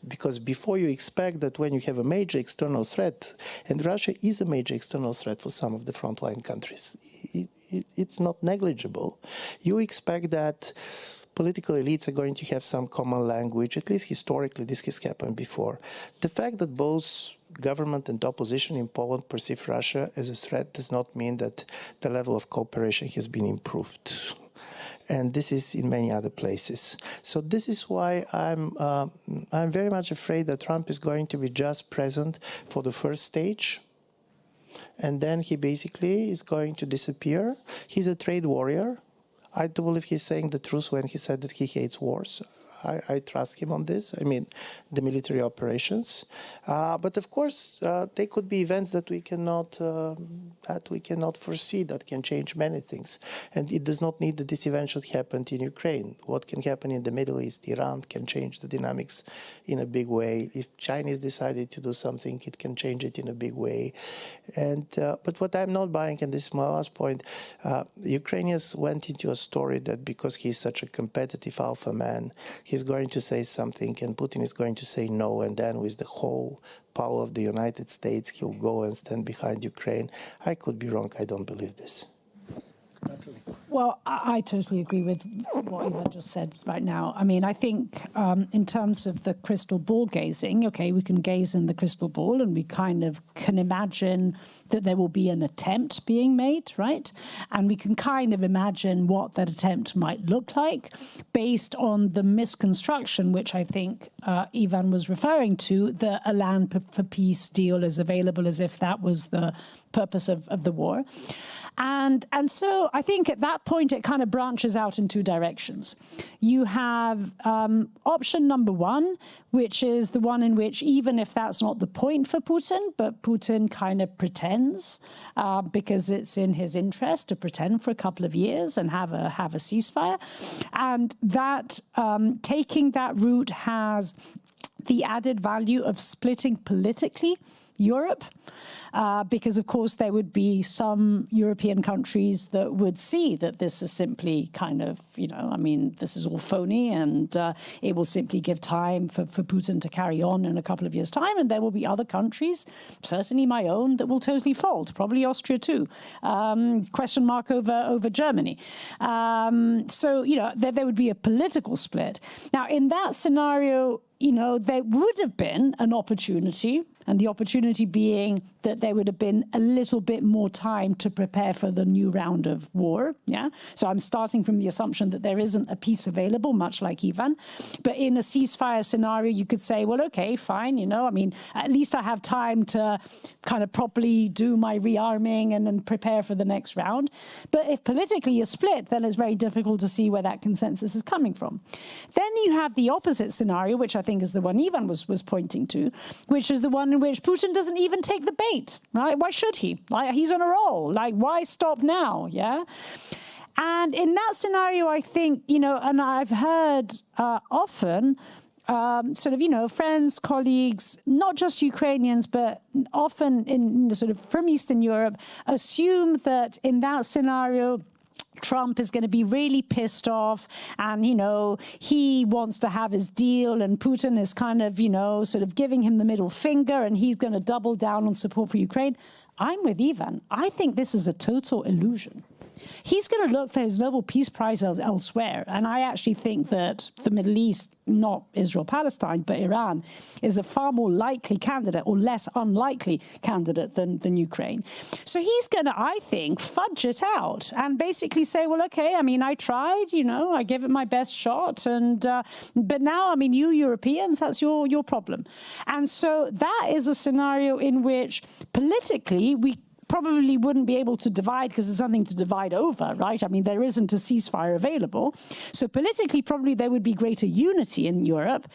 Because before you expect that when you have a major external threat, and Russia is a major external threat for some of the frontline countries, it's not negligible. You expect that political elites are going to have some common language. At least historically, this has happened before. The fact that both government and opposition in Poland perceive Russia as a threat does not mean that the level of cooperation has been improved. And this is in many other places. So this is why I'm very much afraid that Trump is going to be just present for the first stage, and then he basically is going to disappear. He's a trade warrior. I do believe he's saying the truth when he said that he hates wars. I trust him on this. I mean, the military operations. But of course, there could be events that we cannot foresee, that can change many things. And it does not need that this event should happen in Ukraine. What can happen in the Middle East, Iran can change the dynamics in a big way. If Chinese decided to do something, it can change it in a big way. And but what I'm not buying, and this is my last point, Ukrainians went into a story that because he's such a competitive alpha man, he's going to say something and Putin is going to say no, and then with the whole power of the United States, he'll go and stand behind Ukraine. I could be wrong. I don't believe this. NATHALIE. Well, I totally agree with what Ivan just said right now. I mean, I think in terms of the crystal ball gazing, okay, we can gaze in the crystal ball and we kind of can imagine that there will be an attempt being made, right? And we can kind of imagine what that attempt might look like based on the misconstruction, which I think Ivan was referring to, that a land for peace deal is available as if that was the purpose of the war. And so I think at that point, it kind of branches out in two directions. You have option number one, which is the one in which, even if that's not the point for Putin, but Putin kind of pretends because it's in his interest to pretend for a couple of years and have a ceasefire. And that taking that route has the added value of splitting politically Europe. Because, of course, there would be some European countries that would see that this is simply kind of, I mean, this is all phony, and it will simply give time for Putin to carry on in a couple of years' time. And there will be other countries, certainly my own, that will totally fold, probably Austria too. Question mark over Germany. So, there would be a political split. Now, in that scenario, there would have been an opportunity, and the opportunity being that there would have been a little bit more time to prepare for the new round of war. Yeah. So I'm starting from the assumption that there isn't a peace available, much like Ivan. But in a ceasefire scenario, you could say, well, okay, fine. I mean, at least I have time to kind of properly do my rearming and then prepare for the next round. But if politically you're split, then it's very difficult to see where that consensus is coming from. Then you have the opposite scenario, which I think is the one Ivan was pointing to, which is the one in which Putin doesn't even take the bait, right? Why should he? Like, he's on a roll. Like, why stop now? Yeah. And in that scenario, I think, and I've heard often friends, colleagues, not just Ukrainians, but often in from Eastern Europe, assume that in that scenario, Trump is going to be really pissed off and, he wants to have his deal, and Putin is kind of, giving him the middle finger, and he's going to double down on support for Ukraine. I'm with Ivan. I think this is a total illusion. He's going to look for his Nobel Peace Prize elsewhere. And I actually think that the Middle East, not Israel-Palestine, but Iran, is a far more likely candidate, or less unlikely candidate than Ukraine. So he's going to, I think, fudge it out and basically say, well, okay, I mean, I tried, I gave it my best shot. And but now, I mean, you Europeans, that's your problem. And so that is a scenario in which politically we probably wouldn't be able to divide because there's something to divide over, right? I mean, there isn't a ceasefire available. So politically, probably there would be greater unity in Europe.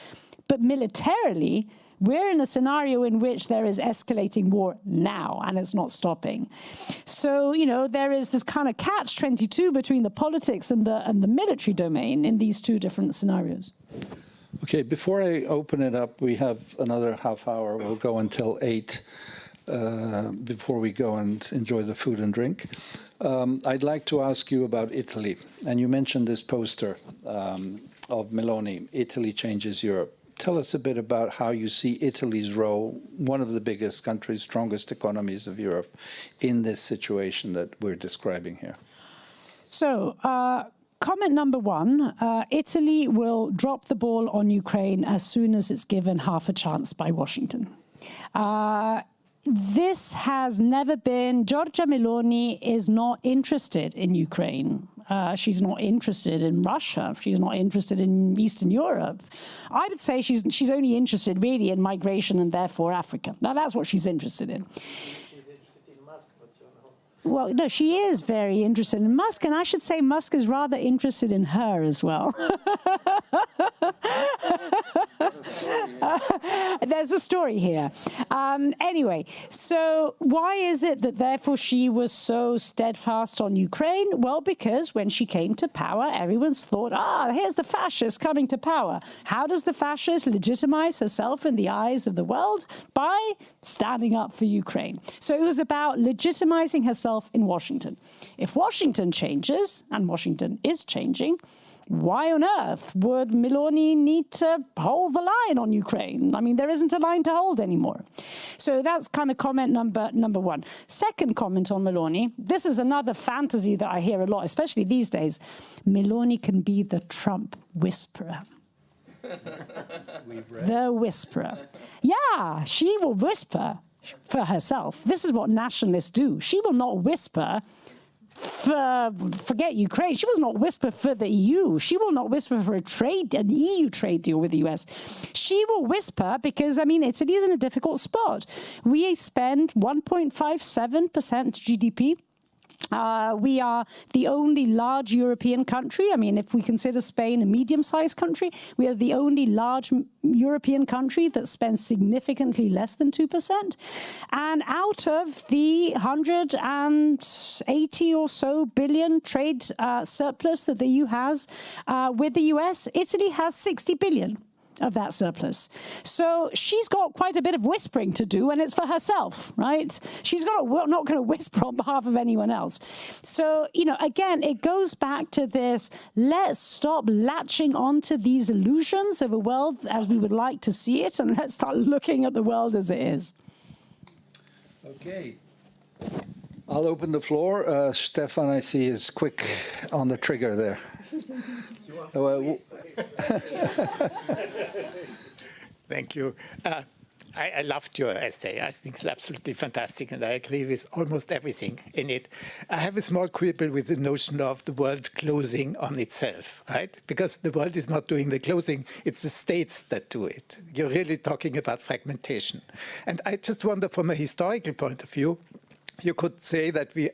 But militarily, we're in a scenario in which there is escalating war now, and it's not stopping. So, there is this kind of catch-22 between the politics and the military domain in these two different scenarios. Okay, before I open it up, we have another half hour. We'll go until 8. Before we go and enjoy the food and drink. I'd like to ask you about Italy. And you mentioned this poster of Meloni, Italy Changes Europe. Tell us a bit about how you see Italy's role, one of the biggest countries, strongest economies of Europe, in this situation that we're describing here. So, comment number one, Italy will drop the ball on Ukraine as soon as it's given half a chance by Washington. This has never been, Giorgia Meloni is not interested in Ukraine. She's not interested in Russia. She's not interested in Eastern Europe. I would say she's only interested really in migration and therefore Africa. Now that's what she's interested in. Well, no, she is very interested in Musk, and I should say Musk is rather interested in her as well. There's a story here. Anyway, so why is it that therefore she was so steadfast on Ukraine? Well, because when she came to power, everyone's thought, here's the fascist coming to power. How does the fascist legitimize herself in the eyes of the world? By standing up for Ukraine. So it was about legitimizing herself in Washington. If Washington changes, and Washington is changing, why on earth would Meloni need to hold the line on Ukraine? I mean, there isn't a line to hold anymore. So that's kind of comment number one. Second comment on Meloni. This is another fantasy that I hear a lot, especially these days. Meloni can be the Trump whisperer. The whisperer. Yeah, she will whisper for herself. This is what nationalists do. She will not whisper forget Ukraine. She will not whisper for the EU. She will not whisper for an EU trade deal with the US. She will whisper because, I mean, Italy is in a difficult spot. We spend 1.57% GDP. We are the only large European country. I mean, if we consider Spain a medium-sized country, we are the only large European country that spends significantly less than 2%. And out of the 180 or so billion trade surplus that the EU has with the US, Italy has 60 billion of that surplus. So she's got quite a bit of whispering to do, and it's for herself, right? She's not going to whisper on behalf of anyone else. So, you know, again, it goes back to this, let's stop latching onto these illusions of a world as we would like to see it, and let's start looking at the world as it is. Okay. I'll open the floor. Stefan, I see, is quick on the trigger there. Thank you. I loved your essay. I think it's absolutely fantastic, and I agree with almost everything in it. I have a small quibble with the notion of the world closing on itself, right? Because the world is not doing the closing, it's the states that do it. You're really talking about fragmentation. And I just wonder, from a historical point of view, you could say that we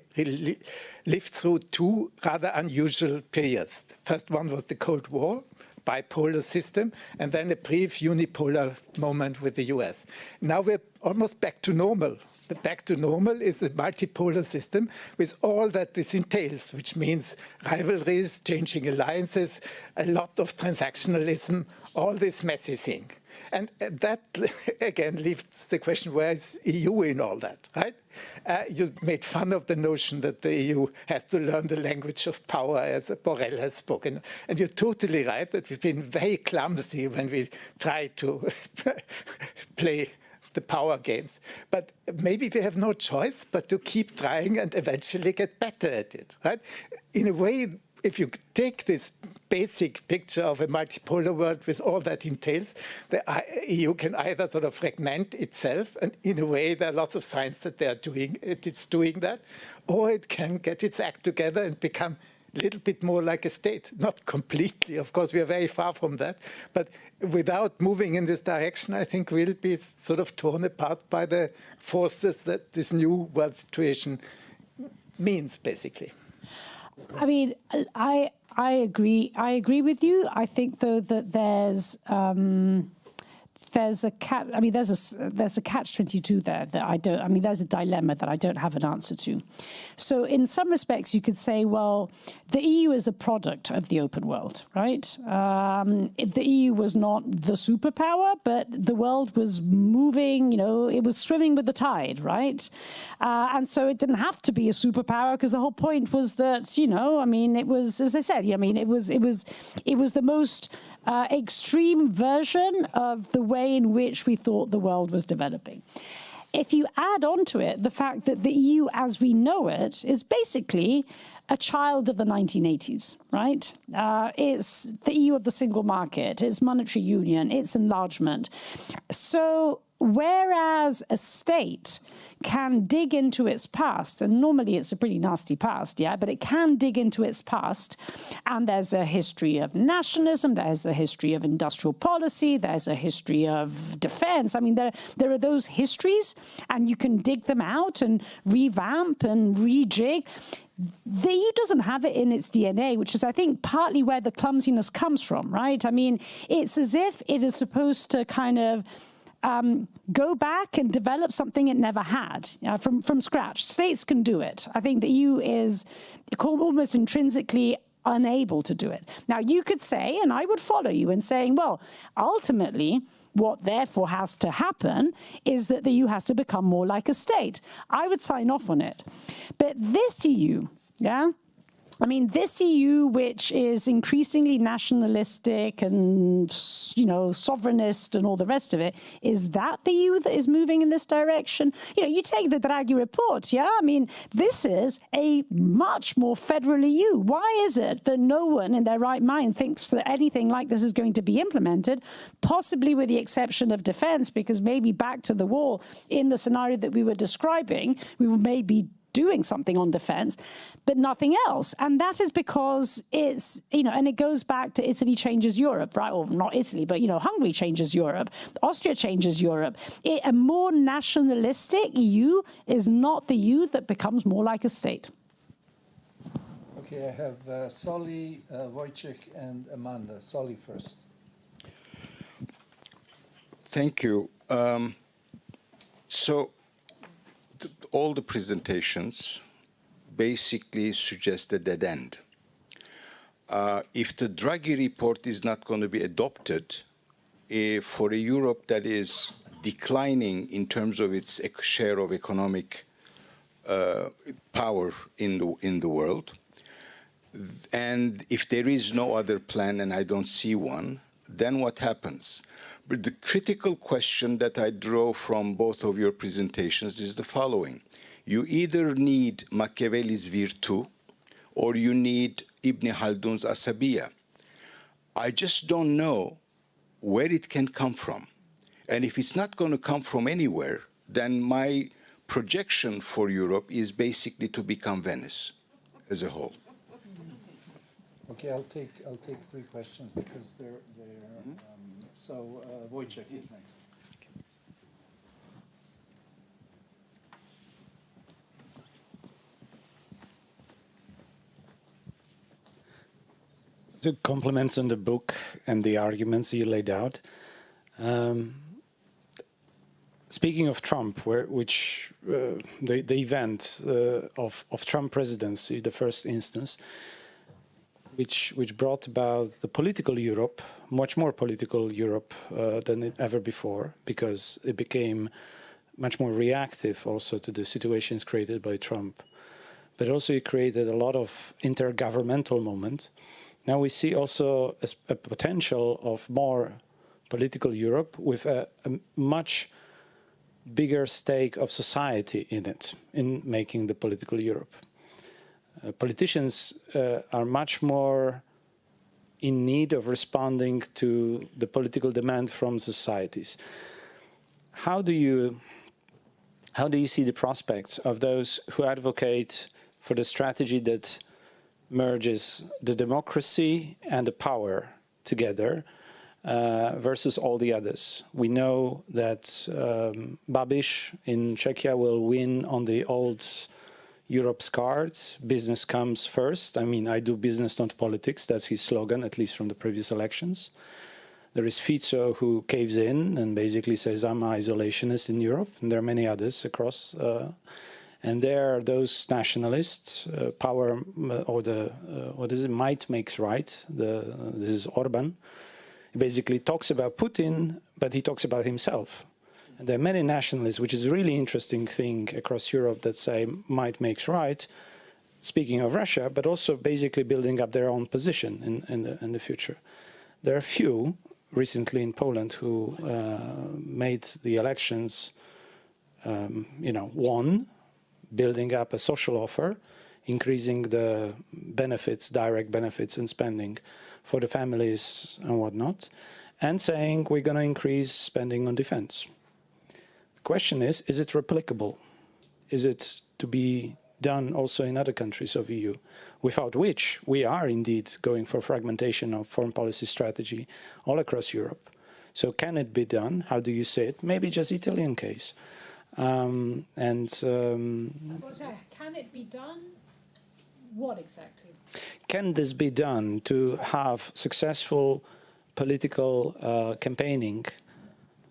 lived through two rather unusual periods. The first one was the Cold War, bipolar system, and then a brief unipolar moment with the US. Now we're almost back to normal. The back to normal is the multipolar system with all that this entails, which means rivalries, changing alliances, a lot of transactionalism, all this messy thing. And that, again, leaves the question, where is EU in all that, right? You made fun of the notion that the EU has to learn the language of power, as Borrell has spoken. And you're totally right that we've been very clumsy when we try to play the power games. But maybe we have no choice but to keep trying and eventually get better at it, right? In a way, if you take this basic picture of a multipolar world with all that entails, the EU can either sort of fragment itself, and in a way there are lots of signs that it's doing that, or it can get its act together and become a little bit more like a state. Not completely, of course, we are very far from that, but without moving in this direction, I think we'll be sort of torn apart by the forces that this new world situation means, basically. I mean, I agree. I agree with you. I think, though, that there's a catch-22 there that I don't. I mean, there's a dilemma that I don't have an answer to. So, in some respects, you could say, well, the EU is a product of the open world, right? The EU was not the superpower, but the world was moving. You know, it was swimming with the tide, right? And so it didn't have to be a superpower because the whole point was that, you know, I mean, it was, as I said, I mean, it was the most extreme version of the way in which we thought the world was developing. If you add on to it the fact that the EU as we know it is basically a child of the 1980s, right? It's the EU of the single market, it's monetary union, it's enlargement. So whereas a state can dig into its past, and normally it's a pretty nasty past, yeah, but it can dig into its past, and there's a history of nationalism, there's a history of industrial policy, there's a history of defense. I mean, there are those histories, and you can dig them out and revamp and rejig. The EU doesn't have it in its DNA, which is, I think, partly where the clumsiness comes from, right? I mean, it's as if it is supposed to kind of go back and develop something it never had from scratch. States can do it. I think the EU is almost intrinsically unable to do it. Now, you could say, and I would follow you in saying, well, ultimately, what therefore has to happen is that the EU has to become more like a state. I would sign off on it. But this EU, yeah, I mean, this EU, which is increasingly nationalistic and, you know, sovereignist and all the rest of it, is that the EU that is moving in this direction? You know, you take the Draghi report, yeah? I mean, this is a much more federal EU. Why is it that no one in their right mind thinks that anything like this is going to be implemented, possibly with the exception of defense, because maybe back to the wall in the scenario that we were describing, we may be doing something on defense, but nothing else. And that is because it's, you know, and it goes back to Italy changes Europe, right? Or not Italy, but, you know, Hungary changes Europe, Austria changes Europe. A more nationalistic EU is not the EU that becomes more like a state. Okay, I have Solly, Wojciech, and Amanda. Solly first. Thank you. All the presentations basically suggest a dead end. If the Draghi report is not going to be adopted for a Europe that is declining in terms of its share of economic power in the world, and if there is no other plan, and I don't see one, then what happens? But the critical question that I draw from both of your presentations is the following. You either need Machiavelli's Virtù or you need Ibn Khaldun's Asabiya. I just don't know where it can come from. And if it's not going to come from anywhere, then my projection for Europe is basically to become Venice as a whole. Okay, I'll take three questions because they're so Wojciech is next. The compliments on the book and the arguments you laid out. Speaking of Trump, the event of Trump presidency, the first instance, which brought about the political Europe, much more political Europe than ever before, because it became much more reactive also to the situations created by Trump. But also it created a lot of intergovernmental moments. Now we see also a potential of more political Europe with a much bigger stake of society in it, in making the political Europe. Politicians are much more in need of responding to the political demand from societies. How do you see the prospects of those who advocate for the strategy that merges the democracy and the power together versus all the others? We know that Babiš in Czechia will win on the old Europe's cards. Business comes first. I mean, I do business, not politics. That's his slogan, at least from the previous elections. There is Fico, who caves in and basically says, I'm an isolationist in Europe. And there are many others across. And there are those nationalists, power, or what is it, might makes right. This is Orban. He basically talks about Putin, but he talks about himself. And there are many nationalists, which is a really interesting thing across Europe, that say might makes right, speaking of Russia, but also basically building up their own position in the future. There are a few recently in Poland who made the elections, won, building up a social offer, increasing the benefits, direct benefits and spending for the families and whatnot, and saying we're going to increase spending on defense. Question is it replicable? Is it to be done also in other countries of EU, without which we are indeed going for fragmentation of foreign policy strategy all across Europe? So can it be done? How do you see it? Maybe just Italian case. Can it be done? What exactly? Can this be done to have successful political campaigning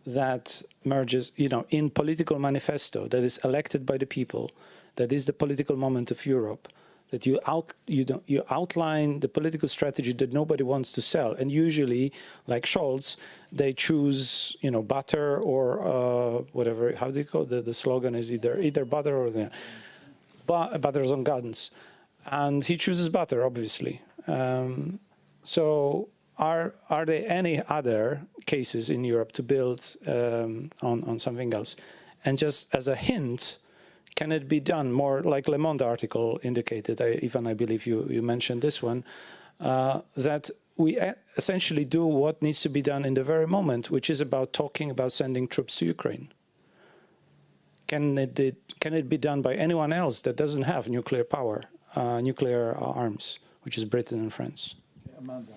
that merges, in political manifesto that is elected by the people, that is the political moment of Europe, that you outline the political strategy that nobody wants to sell, and usually, like Scholz, they choose butter or whatever. How do you call the slogan is either butter or butters on guns. and he chooses butter, obviously. So are there any other cases in Europe to build on something else? And just as a hint, can it be done more like Le Monde article indicated, Ivan, I believe you mentioned this one, that we essentially do what needs to be done in the very moment, which is about talking about sending troops to Ukraine. Can it be done by anyone else that doesn't have nuclear power, nuclear arms, which is Britain and France? Okay, Amanda.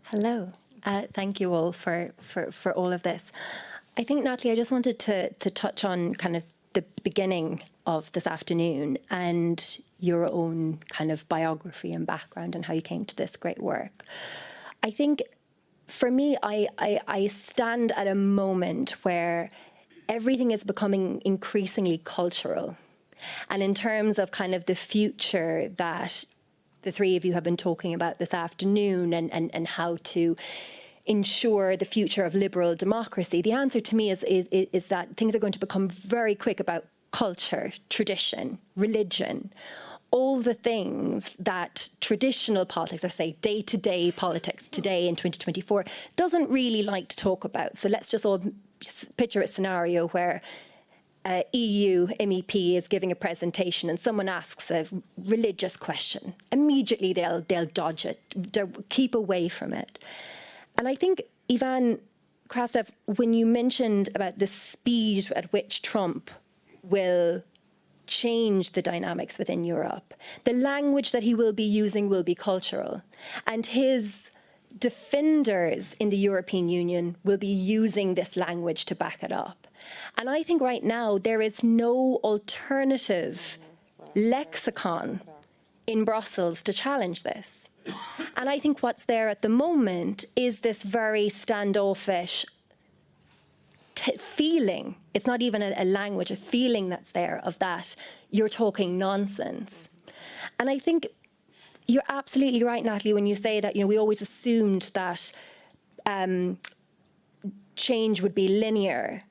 Hello. Thank you all for all of this. I think, Natalie, I just wanted to touch on kind of the beginning of this afternoon and your own kind of biography and background and how you came to this great work. I think, for me, I stand at a moment where everything is becoming increasingly cultural. And in terms of kind of the future that the three of you have been talking about this afternoon and how to ensure the future of liberal democracy, the answer to me is that things are going to become very quick about culture, tradition, religion, all the things that traditional politics, I say day-to-day politics today in 2024, doesn't really like to talk about. So let's just all picture a scenario where EU MEP is giving a presentation and someone asks a religious question. Immediately they'll dodge it, they'll keep away from it. And I think, Ivan, Krastev, when you mentioned about the speed at which Trump will change the dynamics within Europe, the language that he will be using will be cultural. And his defenders in the European Union will be using this language to back it up. And I think right now there is no alternative lexicon in Brussels to challenge this. And I think what's there at the moment is this very standoffish feeling. It's not even a language, a feeling that's there of that you're talking nonsense. And I think you're absolutely right, Natalie, when you say that, we always assumed that change would be linear.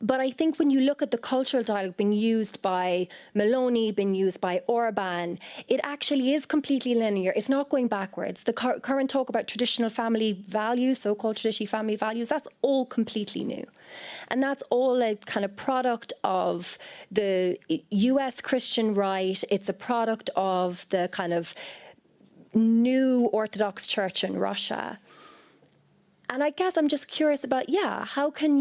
But I think when you look at the cultural dialogue being used by Meloni, being used by Orban, it actually is completely linear. It's not going backwards. The current talk about traditional family values, so-called traditional family values, that's all completely new. And that's all a kind of product of the US Christian right. It's a product of the kind of new Orthodox Church in Russia. And I guess I'm just curious about, how can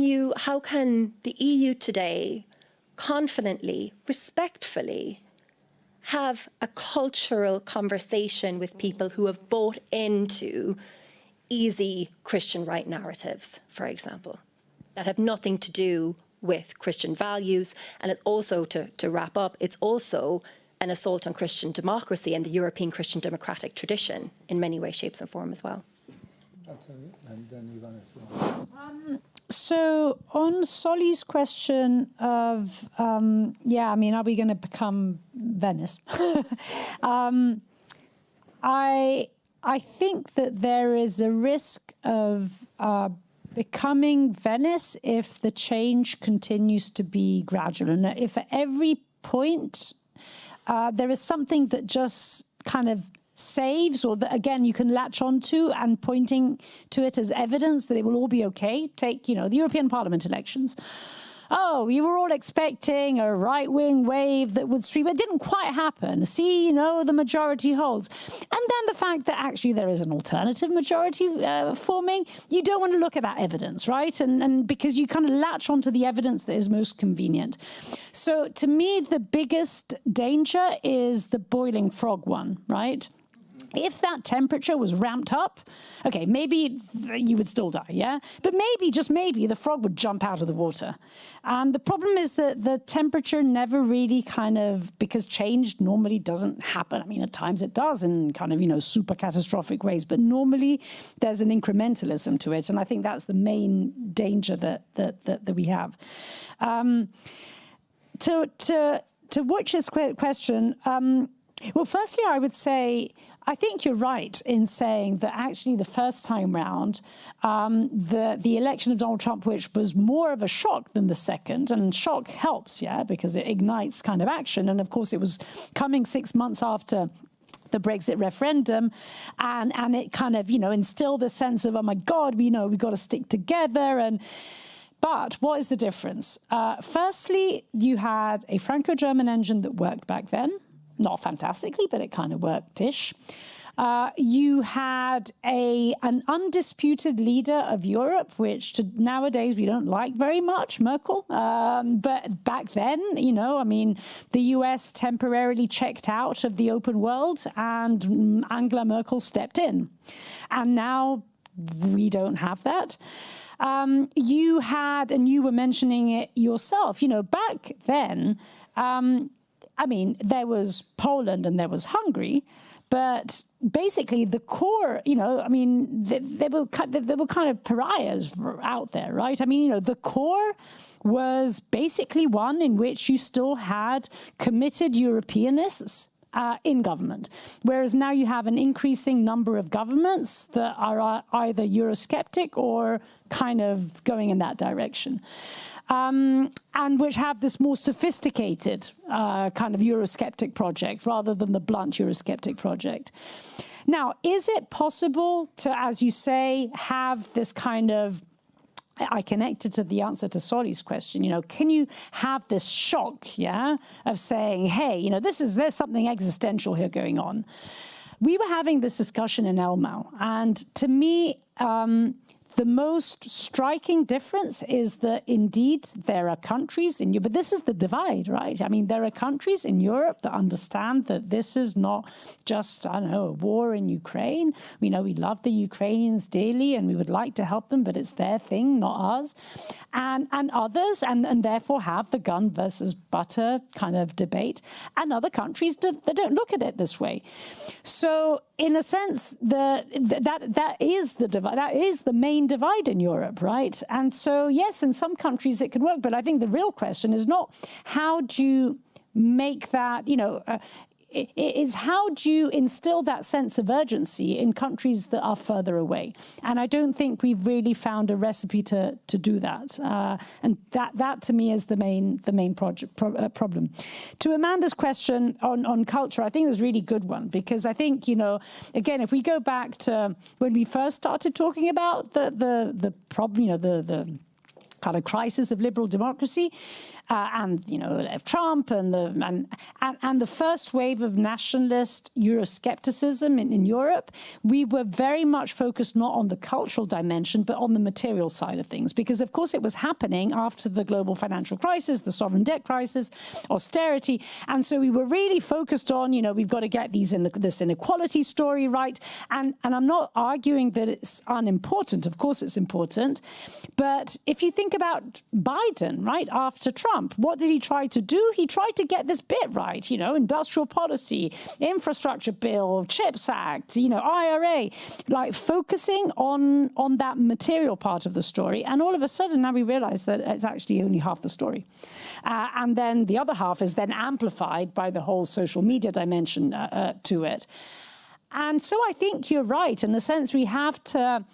the EU today confidently, respectfully have a cultural conversation with people who have bought into easy Christian right narratives, for example, that have nothing to do with Christian values? And it's also, to wrap up, it's also an assault on Christian democracy and the European Christian democratic tradition in many ways, shapes and form as well. And then Ivan, if you want. So on Soli's question of, are we going to become Venice? I think that there is a risk of becoming Venice if the change continues to be gradual. And if at every point there is something that just kind of saves, or that again you can latch onto and pointing to it as evidence that it will all be okay. Take, the European Parliament elections. Oh, you were all expecting a right-wing wave that would sweep. It didn't quite happen. See, the majority holds. And then the fact that actually there is an alternative majority forming, you don't want to look at that evidence, right? And because you kind of latch onto the evidence that is most convenient. So to me, the biggest danger is the boiling frog one, right? If that temperature was ramped up, okay, maybe you would still die, yeah? But maybe, just maybe, the frog would jump out of the water. And the problem is that the temperature never really because change normally doesn't happen. I mean, at times it does in kind of, super catastrophic ways, but normally there's an incrementalism to it. And I think that's the main danger that we have. To Wojciech's question, well, firstly, I would say I think you're right in saying that actually the first time round, the election of Donald Trump, which was more of a shock than the second, and shock helps, yeah, because it ignites kind of action. And of course, it was coming 6 months after the Brexit referendum, and it kind of, instilled the sense of, oh my God, we've got to stick together. But what is the difference? Firstly, you had a Franco-German engine that worked back then. Not fantastically, but it kind of worked-ish. You had an undisputed leader of Europe, which nowadays we don't like very much, Merkel. But back then, the US temporarily checked out of the open world and Angela Merkel stepped in. And now we don't have that. You had, and you were mentioning it yourself, back then, there was Poland and there was Hungary, but basically the core, they were kind of pariahs out there, right? The core was basically one in which you still had committed Europeanists in government, whereas now you have an increasing number of governments that are either Eurosceptic or kind of going in that direction. And which have this more sophisticated kind of Eurosceptic project rather than the blunt Eurosceptic project. Now, is it possible to, as you say, have this kind of, I connected to the answer to Soli's question, can you have this shock, of saying, hey, there's something existential here going on. We were having this discussion in Elmau, and to me, the most striking difference is that indeed there are countries in Europe, but this is the divide, right? There are countries in Europe that understand that this is not just, a war in Ukraine. We love the Ukrainians dearly and we would like to help them, but it's their thing, not ours. And others, and therefore have the gun versus butter kind of debate. And other countries that don't look at it this way. So in a sense, that is the divide. That is the main divide in Europe, right? And so, yes, in some countries it could work, but I think the real question is not how do you make that, is how do you instill that sense of urgency in countries that are further away? And I don't think we've really found a recipe to do that. And that to me is the main problem. To Amanda's question on culture, I think is a really good one, because I think, again, if we go back to when we first started talking about the problem, the kind of crisis of liberal democracy, and Trump and the first wave of nationalist Euroscepticism in Europe, we were very much focused not on the cultural dimension but on the material side of things, because of course it was happening after the global financial crisis, the sovereign debt crisis, austerity, and so we were really focused on we've got to get this inequality story right, and I'm not arguing that it's unimportant. Of course it's important, but if you think about Biden, right, after Trump, what did he try to do? He tried to get this bit right, industrial policy, infrastructure bill, CHIPS Act, IRA, like focusing on that material part of the story. And all of a sudden now we realize that it's actually only half the story. And then the other half is then amplified by the whole social media dimension to it. And so I think you're right. In the sense we have to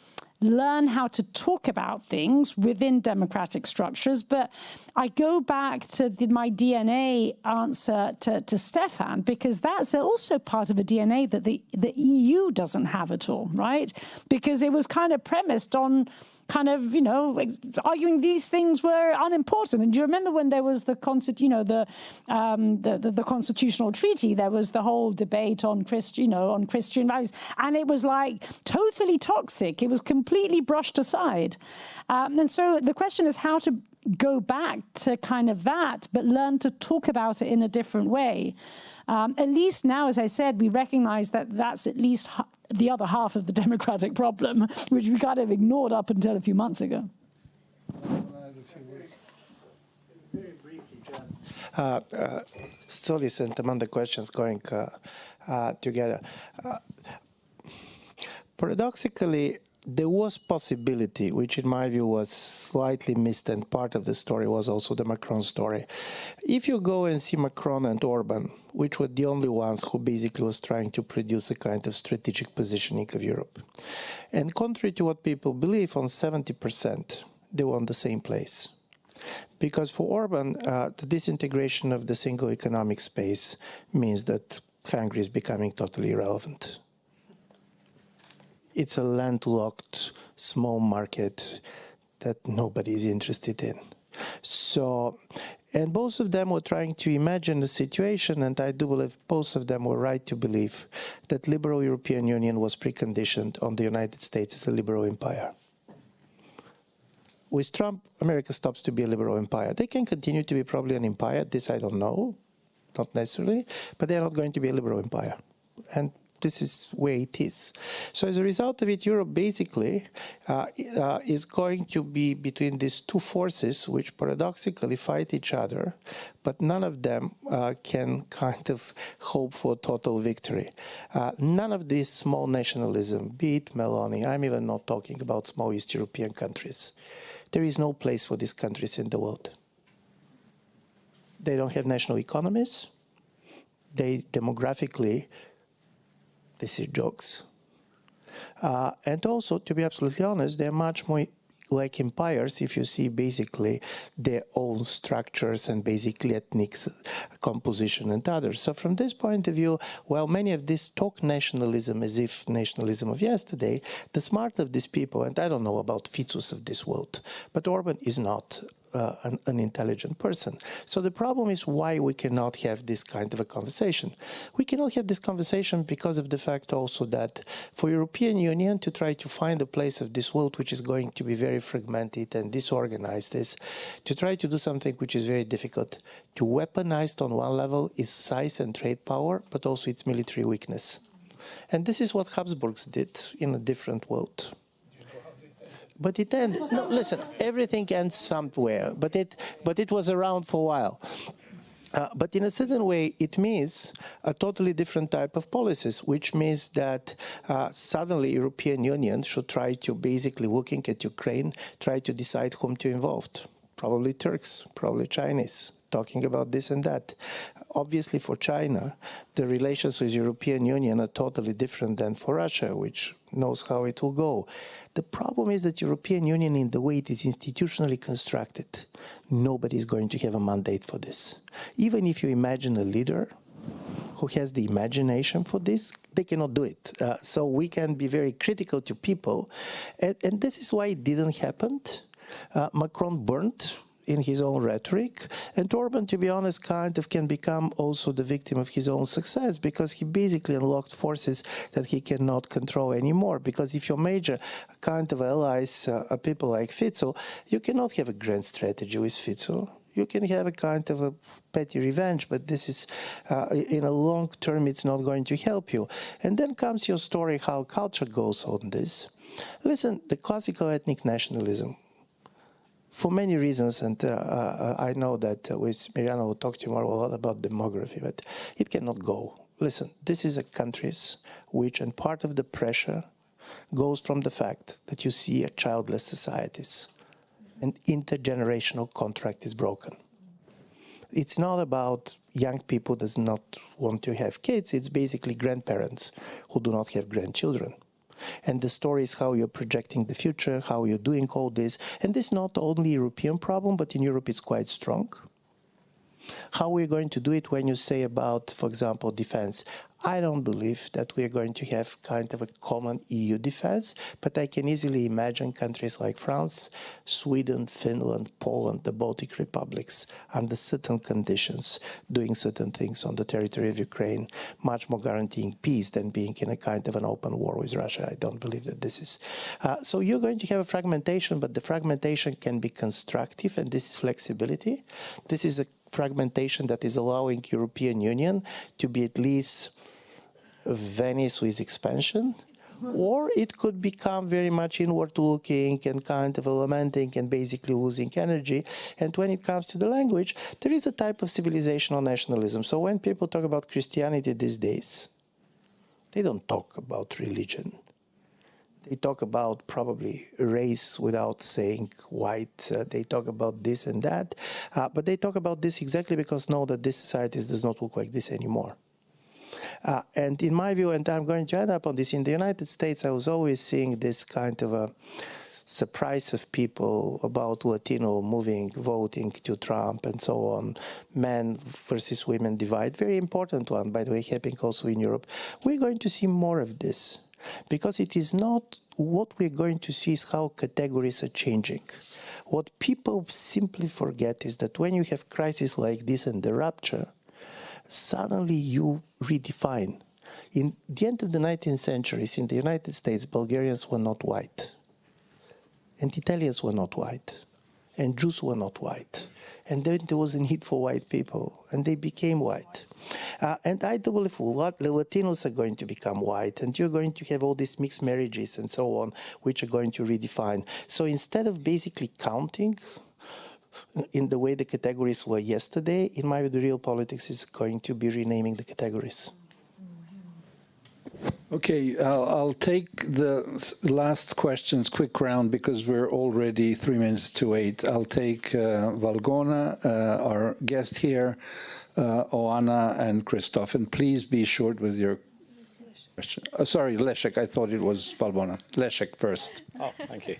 learn how to talk about things within democratic structures. But I go back to my DNA answer to Stefan, because that's also part of a DNA that the EU doesn't have at all, right? Because it was kind of premised on kind of, arguing these things were unimportant. And do you remember when there was the constitutional treaty, there was the whole debate on Christian values, and it was like totally toxic. It was completely brushed aside. And so the question is how to go back to kind of that, but learn to talk about it in a different way. At least now, as I said, we recognize that that's at least the other half of the democratic problem, which we kind of ignored up until a few months ago. Very briefly, just Solis and among the questions going together. Paradoxically, there was possibility, which in my view was slightly missed, and part of the story was also the Macron story. If you go and see Macron and Orban, which were the only ones who basically was trying to produce a kind of strategic positioning of Europe, and contrary to what people believe, on 70%, they were on the same place. Because for Orban, the disintegration of the single economic space means that Hungary is becoming totally irrelevant. It's a landlocked small market that nobody is interested in. So, and both of them were trying to imagine the situation, and I do believe both of them were right to believe that liberal European Union was preconditioned on the United States as a liberal empire. With Trump, America stops to be a liberal empire. They can continue to be probably an empire, this I don't know, not necessarily, but they're not going to be a liberal empire. And this is where it is. So as a result of it, Europe basically is going to be between these two forces, which paradoxically fight each other, but none of them can kind of hope for total victory. None of this small nationalism, be it Meloni, I'm even not talking about small East European countries. There is no place for these countries in the world. They don't have national economies. They demographically, this is jokes. And also, to be absolutely honest, they're much more like empires if you see basically their own structures and basically ethnic composition and others. So from this point of view, while many of this talk nationalism as if nationalism of yesterday, the smart of these people, and I don't know about Ficus of this world, but Orban is not an intelligent person. So the problem is why we cannot have this kind of a conversation. We cannot have this conversation because of the fact also that for European Union to try to find a place of this world which is going to be very fragmented and disorganized is to try to do something which is very difficult. To weaponize on one level is size and trade power, but also its military weakness. And this is what Habsburgs did in a different world. But it ended. No, listen, everything ends somewhere, but it was around for a while. But in a certain way, it means a totally different type of policies, which means that suddenly European Union should try to basically, looking at Ukraine, try to decide whom to involve. Probably Turks, probably Chinese, talking about this and that. Obviously for China, the relations with European Union are totally different than for Russia, which knows how it will go. The problem is that European Union, in the way it is institutionally constructed, nobody is going to have a mandate for this. Even if you imagine a leader who has the imagination for this, they cannot do it. So we can be very critical to people. And this is why it didn't happen. Macron burned in his own rhetoric, and Orban, to be honest, kind of can become also the victim of his own success because he basically unlocked forces that he cannot control anymore. Because if your major kind of allies are people like Fico, you cannot have a grand strategy with Fico. You can have a kind of a petty revenge, but this is, in a long term, it's not going to help you. And then comes your story, how culture goes on this. Listen, the classical ethnic nationalism, for many reasons, and I know that with Mirjana will talk tomorrow a lot about demography, but it cannot go. Listen, this is a countries which, and part of the pressure goes from the fact that you see a childless societies, and intergenerational contract is broken. It's not about young people that do not want to have kids, it's basically grandparents who do not have grandchildren. And the story is how you're projecting the future, how you're doing all this. And this is not only a European problem, but in Europe it's quite strong. How we're going to do it when you say about, for example, defense. I don't believe that we're going to have kind of a common EU defense, but I can easily imagine countries like France, Sweden, Finland, Poland, the Baltic republics, under certain conditions, doing certain things on the territory of Ukraine, much more guaranteeing peace than being in a kind of an open war with Russia. I don't believe that this is. So you're going to have a fragmentation, but the fragmentation can be constructive, and this is flexibility. This is a fragmentation that is allowing European Union to be at least Venice with expansion, or it could become very much inward-looking and kind of lamenting and basically losing energy. And when it comes to the language, there is a type of civilizational nationalism. So when people talk about Christianity these days, they don't talk about religion. They talk about probably race without saying white. They talk about this and that. But they talk about this exactly because know that this society does not look like this anymore. And in my view, and I'm going to end up on this, in the United States, I was always seeing this kind of a surprise of people about Latino moving, voting to Trump and so on, men versus women divide, very important one, by the way, happening also in Europe. We're going to see more of this because it is not what we're going to see is how categories are changing. What people simply forget is that when you have crises like this and the rupture, suddenly you redefine. In the end of the 19th century, in the United States, Bulgarians were not white. And Italians were not white, and Jews were not white. And then there was a need for white people, and they became white. And I do believe the Latinos are going to become white, and you're going to have all these mixed marriages and so on, which are going to redefine. So instead of basically counting in the way the categories were yesterday, in my view, the real politics is going to be renaming the categories. Okay, I'll take the last questions, quick round, because we're already 3 minutes to 8. I'll take Valgona, our guest here, Oana, and Krastev. And please be short with your question. Sorry, Leszek, I thought it was Valgona. Leszek first. Oh, thank you.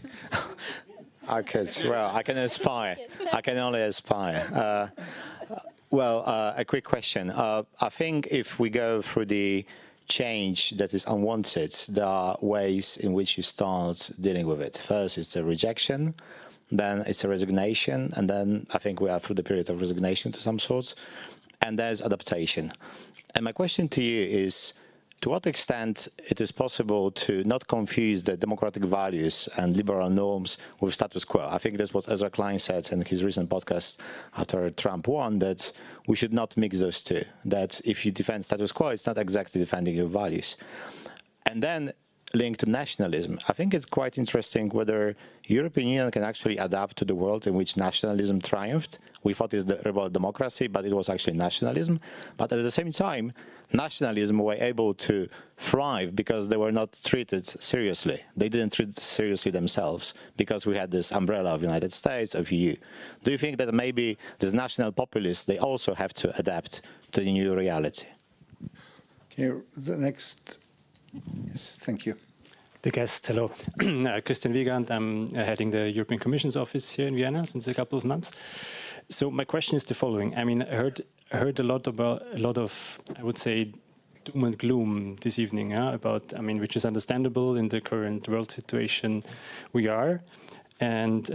Well, I can aspire. I can only aspire. A quick question. I think if we go through the change that is unwanted, there are ways in which you start dealing with it. First, it's a rejection, then it's a resignation, and then I think we are through the period of resignation to some sorts, and there's adaptation. And my question to you is, to what extent it is possible to not confuse the democratic values and liberal norms with status quo? I think that's what Ezra Klein said in his recent podcast after Trump won, that we should not mix those two, that if you defend status quo, it's not exactly defending your values. And then linked to nationalism, I think it's quite interesting whether European Union can actually adapt to the world in which nationalism triumphed. We thought it's the rebel democracy, but it was actually nationalism. But at the same time, nationalism were able to thrive because they were not treated seriously. They didn't treat seriously themselves because we had this umbrella of United States, of EU. Do you think that maybe these national populists, they also have to adapt to the new reality? Okay, the next. Yes, thank you. The guest, hello. Christian Wiegand, I'm heading the European Commission's office here in Vienna since a couple of months. So my question is the following. I mean, I heard a lot of, I would say, doom and gloom this evening about, I mean, which is understandable in the current world situation we are. And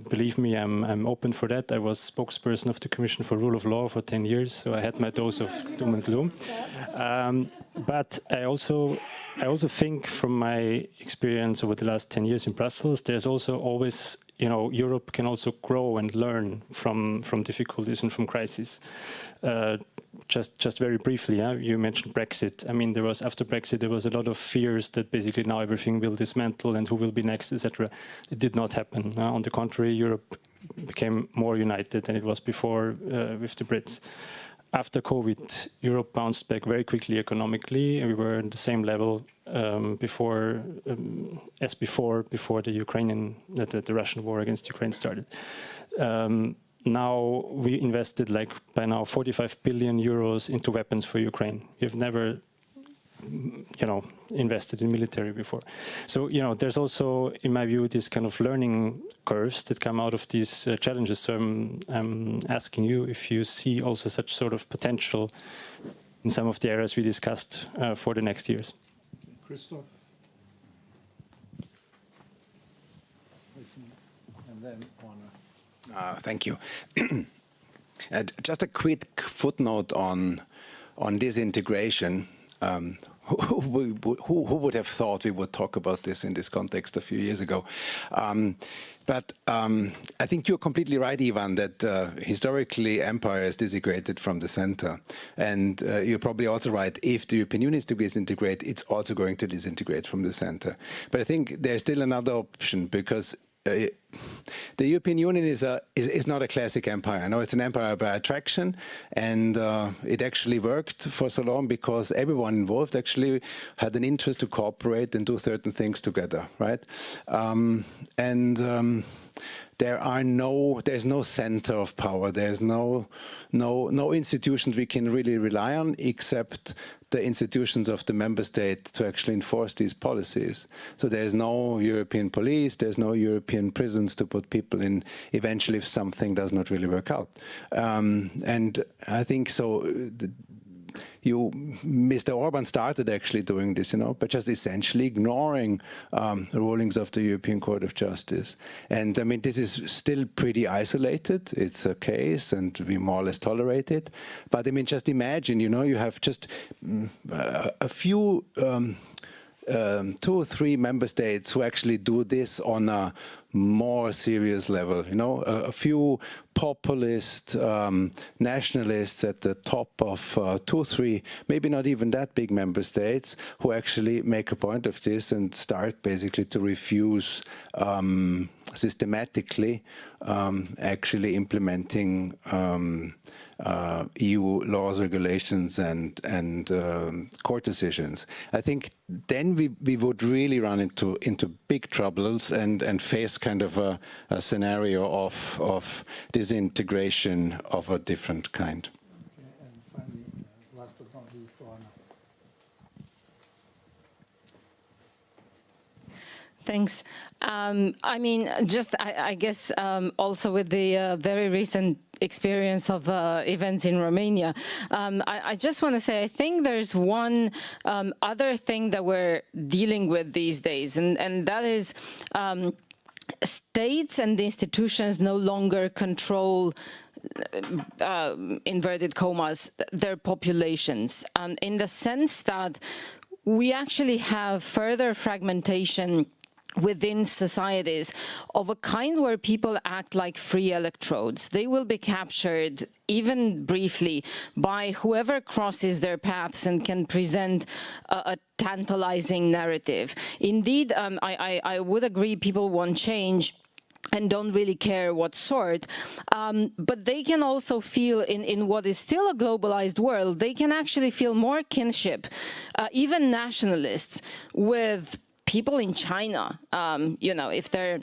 believe me, I'm open for that. I was spokesperson of the Commission for Rule of Law for 10 years, so I had my dose of doom and gloom. But I also think from my experience over the last 10 years in Brussels, there's also always, you know, Europe can also grow and learn from difficulties and from crises. Just very briefly, you mentioned Brexit. I mean, after Brexit, there was a lot of fears that basically now everything will dismantle and who will be next, etc. It did not happen. On the contrary, Europe became more united than it was before with the Brits. After COVID, Europe bounced back very quickly economically, and we were at the same level before the Russian war against Ukraine started. Now we invested by now 45 billion euros into weapons for Ukraine. We've never, invested in military before. So, there's also, in my view, this kind of learning curves that come out of these challenges. So I'm asking you if you see also such sort of potential in some of the areas we discussed for the next years. Krastev. And then Oana. Thank you. Just a quick footnote on disintegration. Who would have thought we would talk about this in this context a few years ago? But I think you're completely right, Ivan, that historically empire is disintegrated from the center. And you're probably also right, if the European Union is to disintegrate, it's also going to disintegrate from the center. But I think there's still another option, because the European Union is not a classic empire. No, it's an empire by attraction, and it actually worked for so long because everyone involved actually had an interest to cooperate and do certain things together, right? There's no center of power. There's no institutions we can really rely on except the institutions of the member state to actually enforce these policies. So there's no European police, there's no European prisons to put people in eventually if something does not really work out. And I think so. Mr. Orban started actually doing this, but just essentially ignoring rulings of the European Court of Justice. And I mean, this is still pretty isolated. It's a case, and we more or less tolerate it. But I mean, just imagine, you have just a few, 2 or 3 member states who actually do this on a more serious level, a few populist nationalists at the top of 2 or 3, maybe not even that big member states, who actually make a point of this and start basically to refuse systematically actually implementing EU laws, regulations, and court decisions. I think then we would really run into big troubles and face kind of a scenario of disintegration of a different kind. Okay, and finally, last but not least, Joanna. Thanks. I mean, I guess also with the very recent experience of events in Romania, I just want to say I think there's one other thing that we're dealing with these days, and that is states and institutions no longer control inverted commas, their populations, in the sense that we actually have further fragmentation within societies of a kind where people act like free electrodes. They will be captured, even briefly, by whoever crosses their paths and can present a tantalizing narrative. Indeed, I would agree people want change and don't really care what sort, but they can also feel in what is still a globalized world, they can actually feel more kinship, even nationalists, with people in China. If they're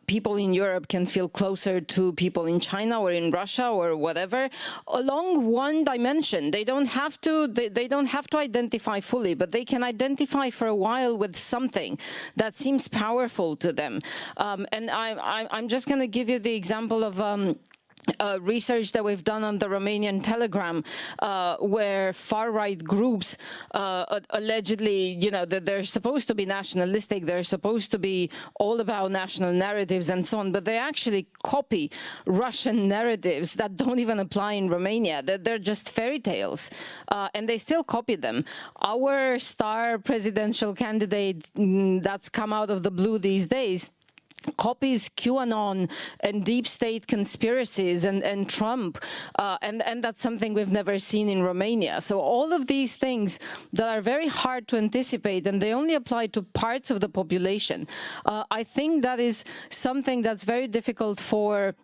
people in Europe can feel closer to people in China or in Russia or whatever along one dimension. They don't have to. They don't have to identify fully, but they can identify for a while with something that seems powerful to them. And I'm just going to give you the example of research that we've done on the Romanian Telegram, where far-right groups allegedly, that they're supposed to be nationalistic, they're supposed to be all about national narratives and so on, but they actually copy Russian narratives that don't even apply in Romania. They're just fairy tales, and they still copy them. Our star presidential candidate that's come out of the blue these days copies QAnon and deep state conspiracies and Trump, and that's something we've never seen in Romania. So all of these things that are very hard to anticipate, and they only apply to parts of the population. I think that is something that's very difficult for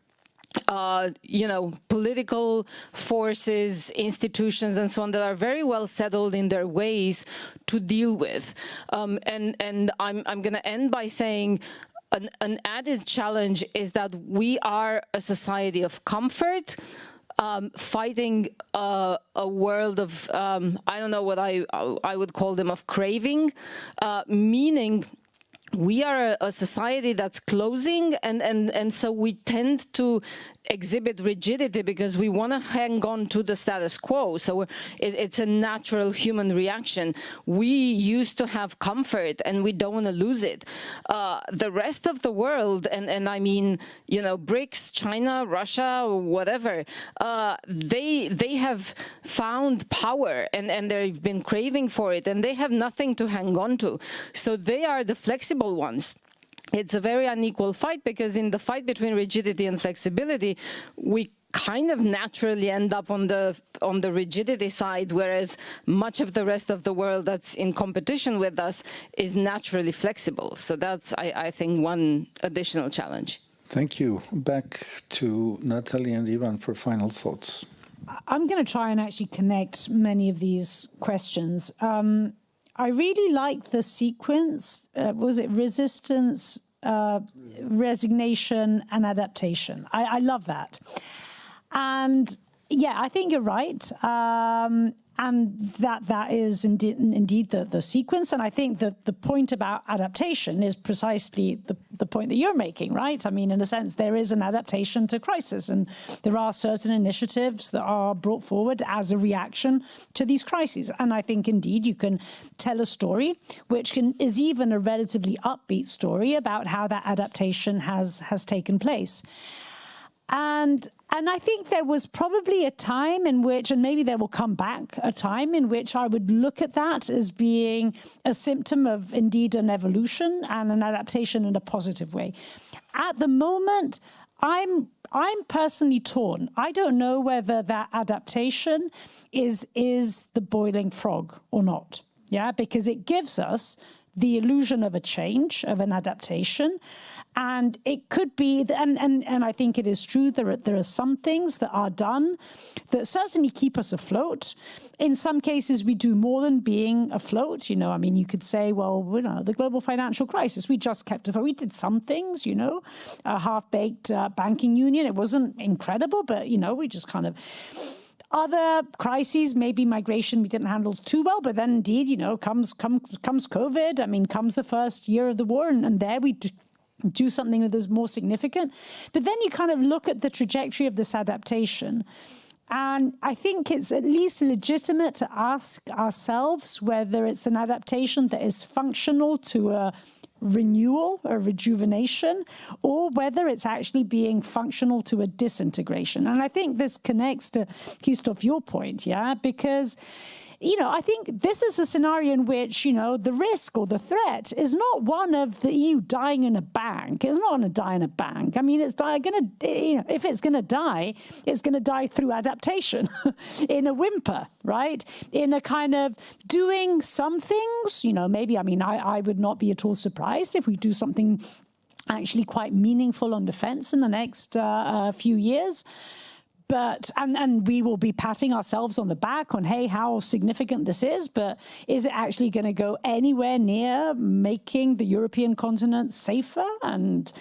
political forces, institutions, and so on that are very well settled in their ways to deal with. And I'm going to end by saying an added challenge is that we are a society of comfort, fighting a world of, I don't know what I would call them, of craving, meaning we are a society that's closing, and so we tend to exhibit rigidity because we want to hang on to the status quo. So it's a natural human reaction. We used to have comfort, and we don't want to lose it. The rest of the world, and I mean, BRICS, China, Russia, whatever, they have found power, and they've been craving for it, and they have nothing to hang on to. So they are the flexible ones. It's a very unequal fight, because in the fight between rigidity and flexibility, we kind of naturally end up on the rigidity side, whereas much of the rest of the world that's in competition with us is naturally flexible. So that's, I think, one additional challenge. Thank you. Back to Nathalie and Ivan for final thoughts. I'm going to try and actually connect many of these questions. I really like the sequence. Was it resistance, resignation, and adaptation? I love that. And yeah, I think you're right. And that is indeed the sequence. And I think that the point about adaptation is precisely the point that you're making, right? I mean, in a sense, there is an adaptation to crisis, and there are certain initiatives that are brought forward as a reaction to these crises. And I think, indeed, you can tell a story, which is even a relatively upbeat story about how that adaptation has taken place. And I think there was probably a time in which, and maybe there will come back a time in which I would look at that as being a symptom of indeed an evolution and an adaptation in a positive way. At the moment, I'm personally torn. I don't know whether that adaptation is the boiling frog or not. Yeah, because it gives us the illusion of a change, of an adaptation. And it could be, and I think it is true, there are some things that are done that certainly keep us afloat. In some cases, we do more than being afloat. You know, I mean, you could say, well, you know, the global financial crisis, we just kept afloat. We did some things, you know, a half-baked banking union. It wasn't incredible, but, you know, we just kind of... Other crises, maybe migration, we didn't handle too well, but then indeed, you know, comes COVID. I mean, comes the first year of the war, and there we do something that is more significant. But then you kind of look at the trajectory of this adaptation, and I think it's at least legitimate to ask ourselves whether it's an adaptation that is functional to a renewal or rejuvenation, or whether it's actually being functional to a disintegration. And I think this connects to, Christoph, your point, yeah, because, you know, I think this is a scenario in which, you know, the risk or the threat is not one of the EU dying in a bank. It's not going to die in a bank. I mean, it's going to, you know, if it's going to die, it's going to die through adaptation in a whimper, right? In a kind of doing some things, you know, maybe, I mean, I would not be at all surprised if we do something actually quite meaningful on defense in the next few years. But, and we will be patting ourselves on the back on, hey, how significant this is, but is it actually going to go anywhere near making the European continent safer? And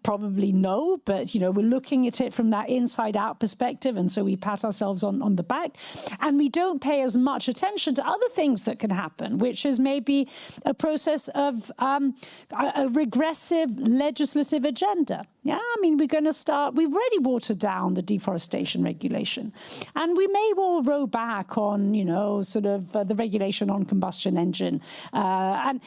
probably no, but, you know, we're looking at it from that inside-out perspective, and so we pat ourselves on the back. And we don't pay as much attention to other things that can happen, which is maybe a process of a regressive legislative agenda. Yeah, I mean, we're going to start, we've already watered down the deforestation regulation. And we may well row back on, you know, sort of the regulation on combustion engine. And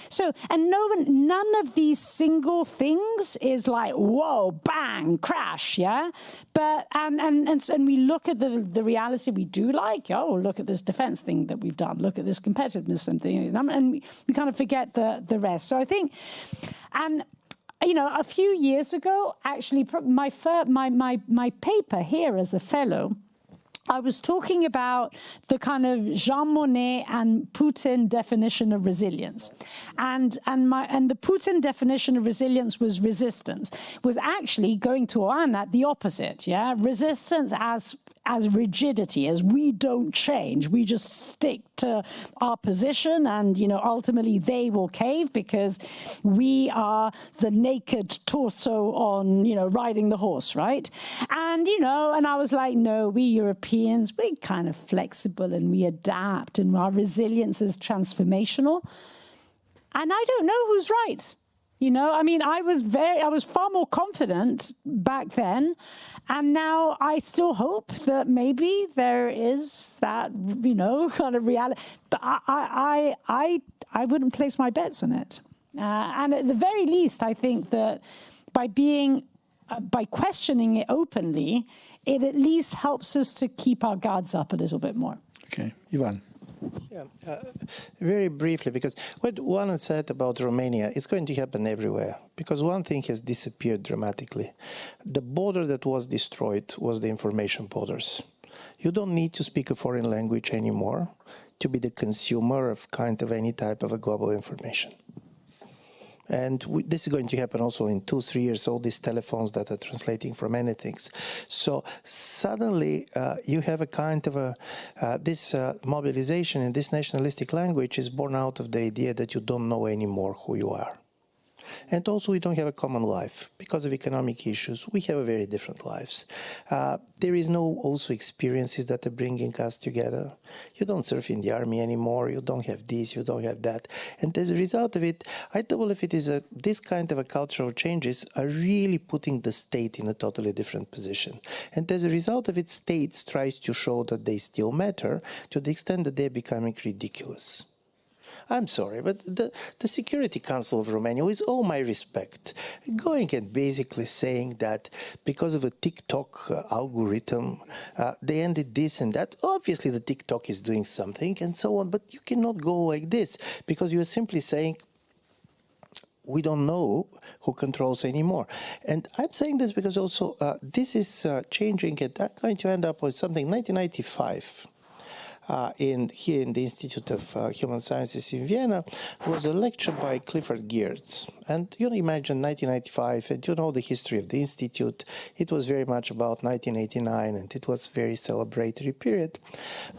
none of these single things is like, whoa, bang, crash, yeah? But, and we look at the reality we do like, oh, look at this defense thing that we've done, look at this competitiveness and thing, and we kind of forget the rest. So I think, and, you know, a few years ago, actually, my paper here as a fellow, I was talking about the kind of Jean Monnet and Putin definition of resilience, and the Putin definition of resilience was resistance, was actually going to at the opposite, yeah, resistance as rigidity, as we don't change, we just stick to our position, and, you know, ultimately they will cave because we are the naked torso on, you know, riding the horse, right? And, you know, and I was like, no, we Europeans, we're kind of flexible and we adapt, and our resilience is transformational. And I don't know who's right. You know, I mean, I was far more confident back then, and now I still hope that maybe there is that, you know, kind of reality. But I wouldn't place my bets on it. And at the very least, I think that by questioning it openly, it at least helps us to keep our guards up a little bit more. Okay, Ivan. Yeah, very briefly, because what one said about Romania is going to happen everywhere, because one thing has disappeared dramatically. The border that was destroyed was the information borders. You don't need to speak a foreign language anymore to be the consumer of kind of any type of a global information. And this is going to happen also in 2-3 years, all these telephones that are translating from anything. So suddenly you have a kind of this mobilization in this nationalistic language is born out of the idea that you don't know anymore who you are. And also we don't have a common life. Because of economic issues, we have very different lives. There is no also experiences that are bringing us together. You don't serve in the army anymore, you don't have this, you don't have that. And as a result of it, I don't believe it is this kind of a cultural changes are really putting the state in a totally different position. And as a result of it, states tries to show that they still matter to the extent that they're becoming ridiculous. I'm sorry, but the Security Council of Romania, with all my respect, going and basically saying that because of a TikTok algorithm, they ended this and that. Obviously, the TikTok is doing something and so on, but you cannot go like this because you're simply saying, we don't know who controls anymore. And I'm saying this because also this is changing, and I'm going to end up with something, 1995. Here in the Institute of Human Sciences in Vienna was a lecture by Clifford Geertz. And you imagine 1995, and you know the history of the Institute. It was very much about 1989, and it was a very celebratory period.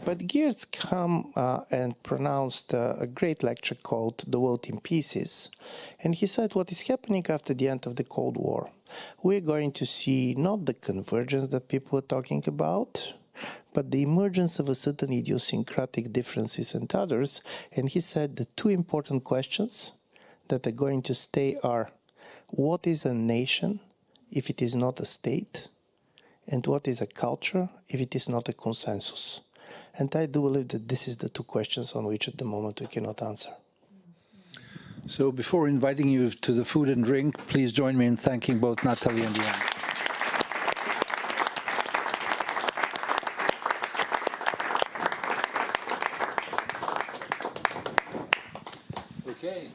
But Geertz came and pronounced a great lecture called The World in Pieces. And he said what is happening after the end of the Cold War. We're going to see not the convergence that people are talking about, but the emergence of a certain idiosyncratic differences and others. And he said the two important questions that are going to stay are, what is a nation if it is not a state? And what is a culture if it is not a consensus? And I do believe that this is the two questions on which at the moment we cannot answer. So before inviting you to the food and drink, please join me in thanking both Nathalie and Jan. Okay.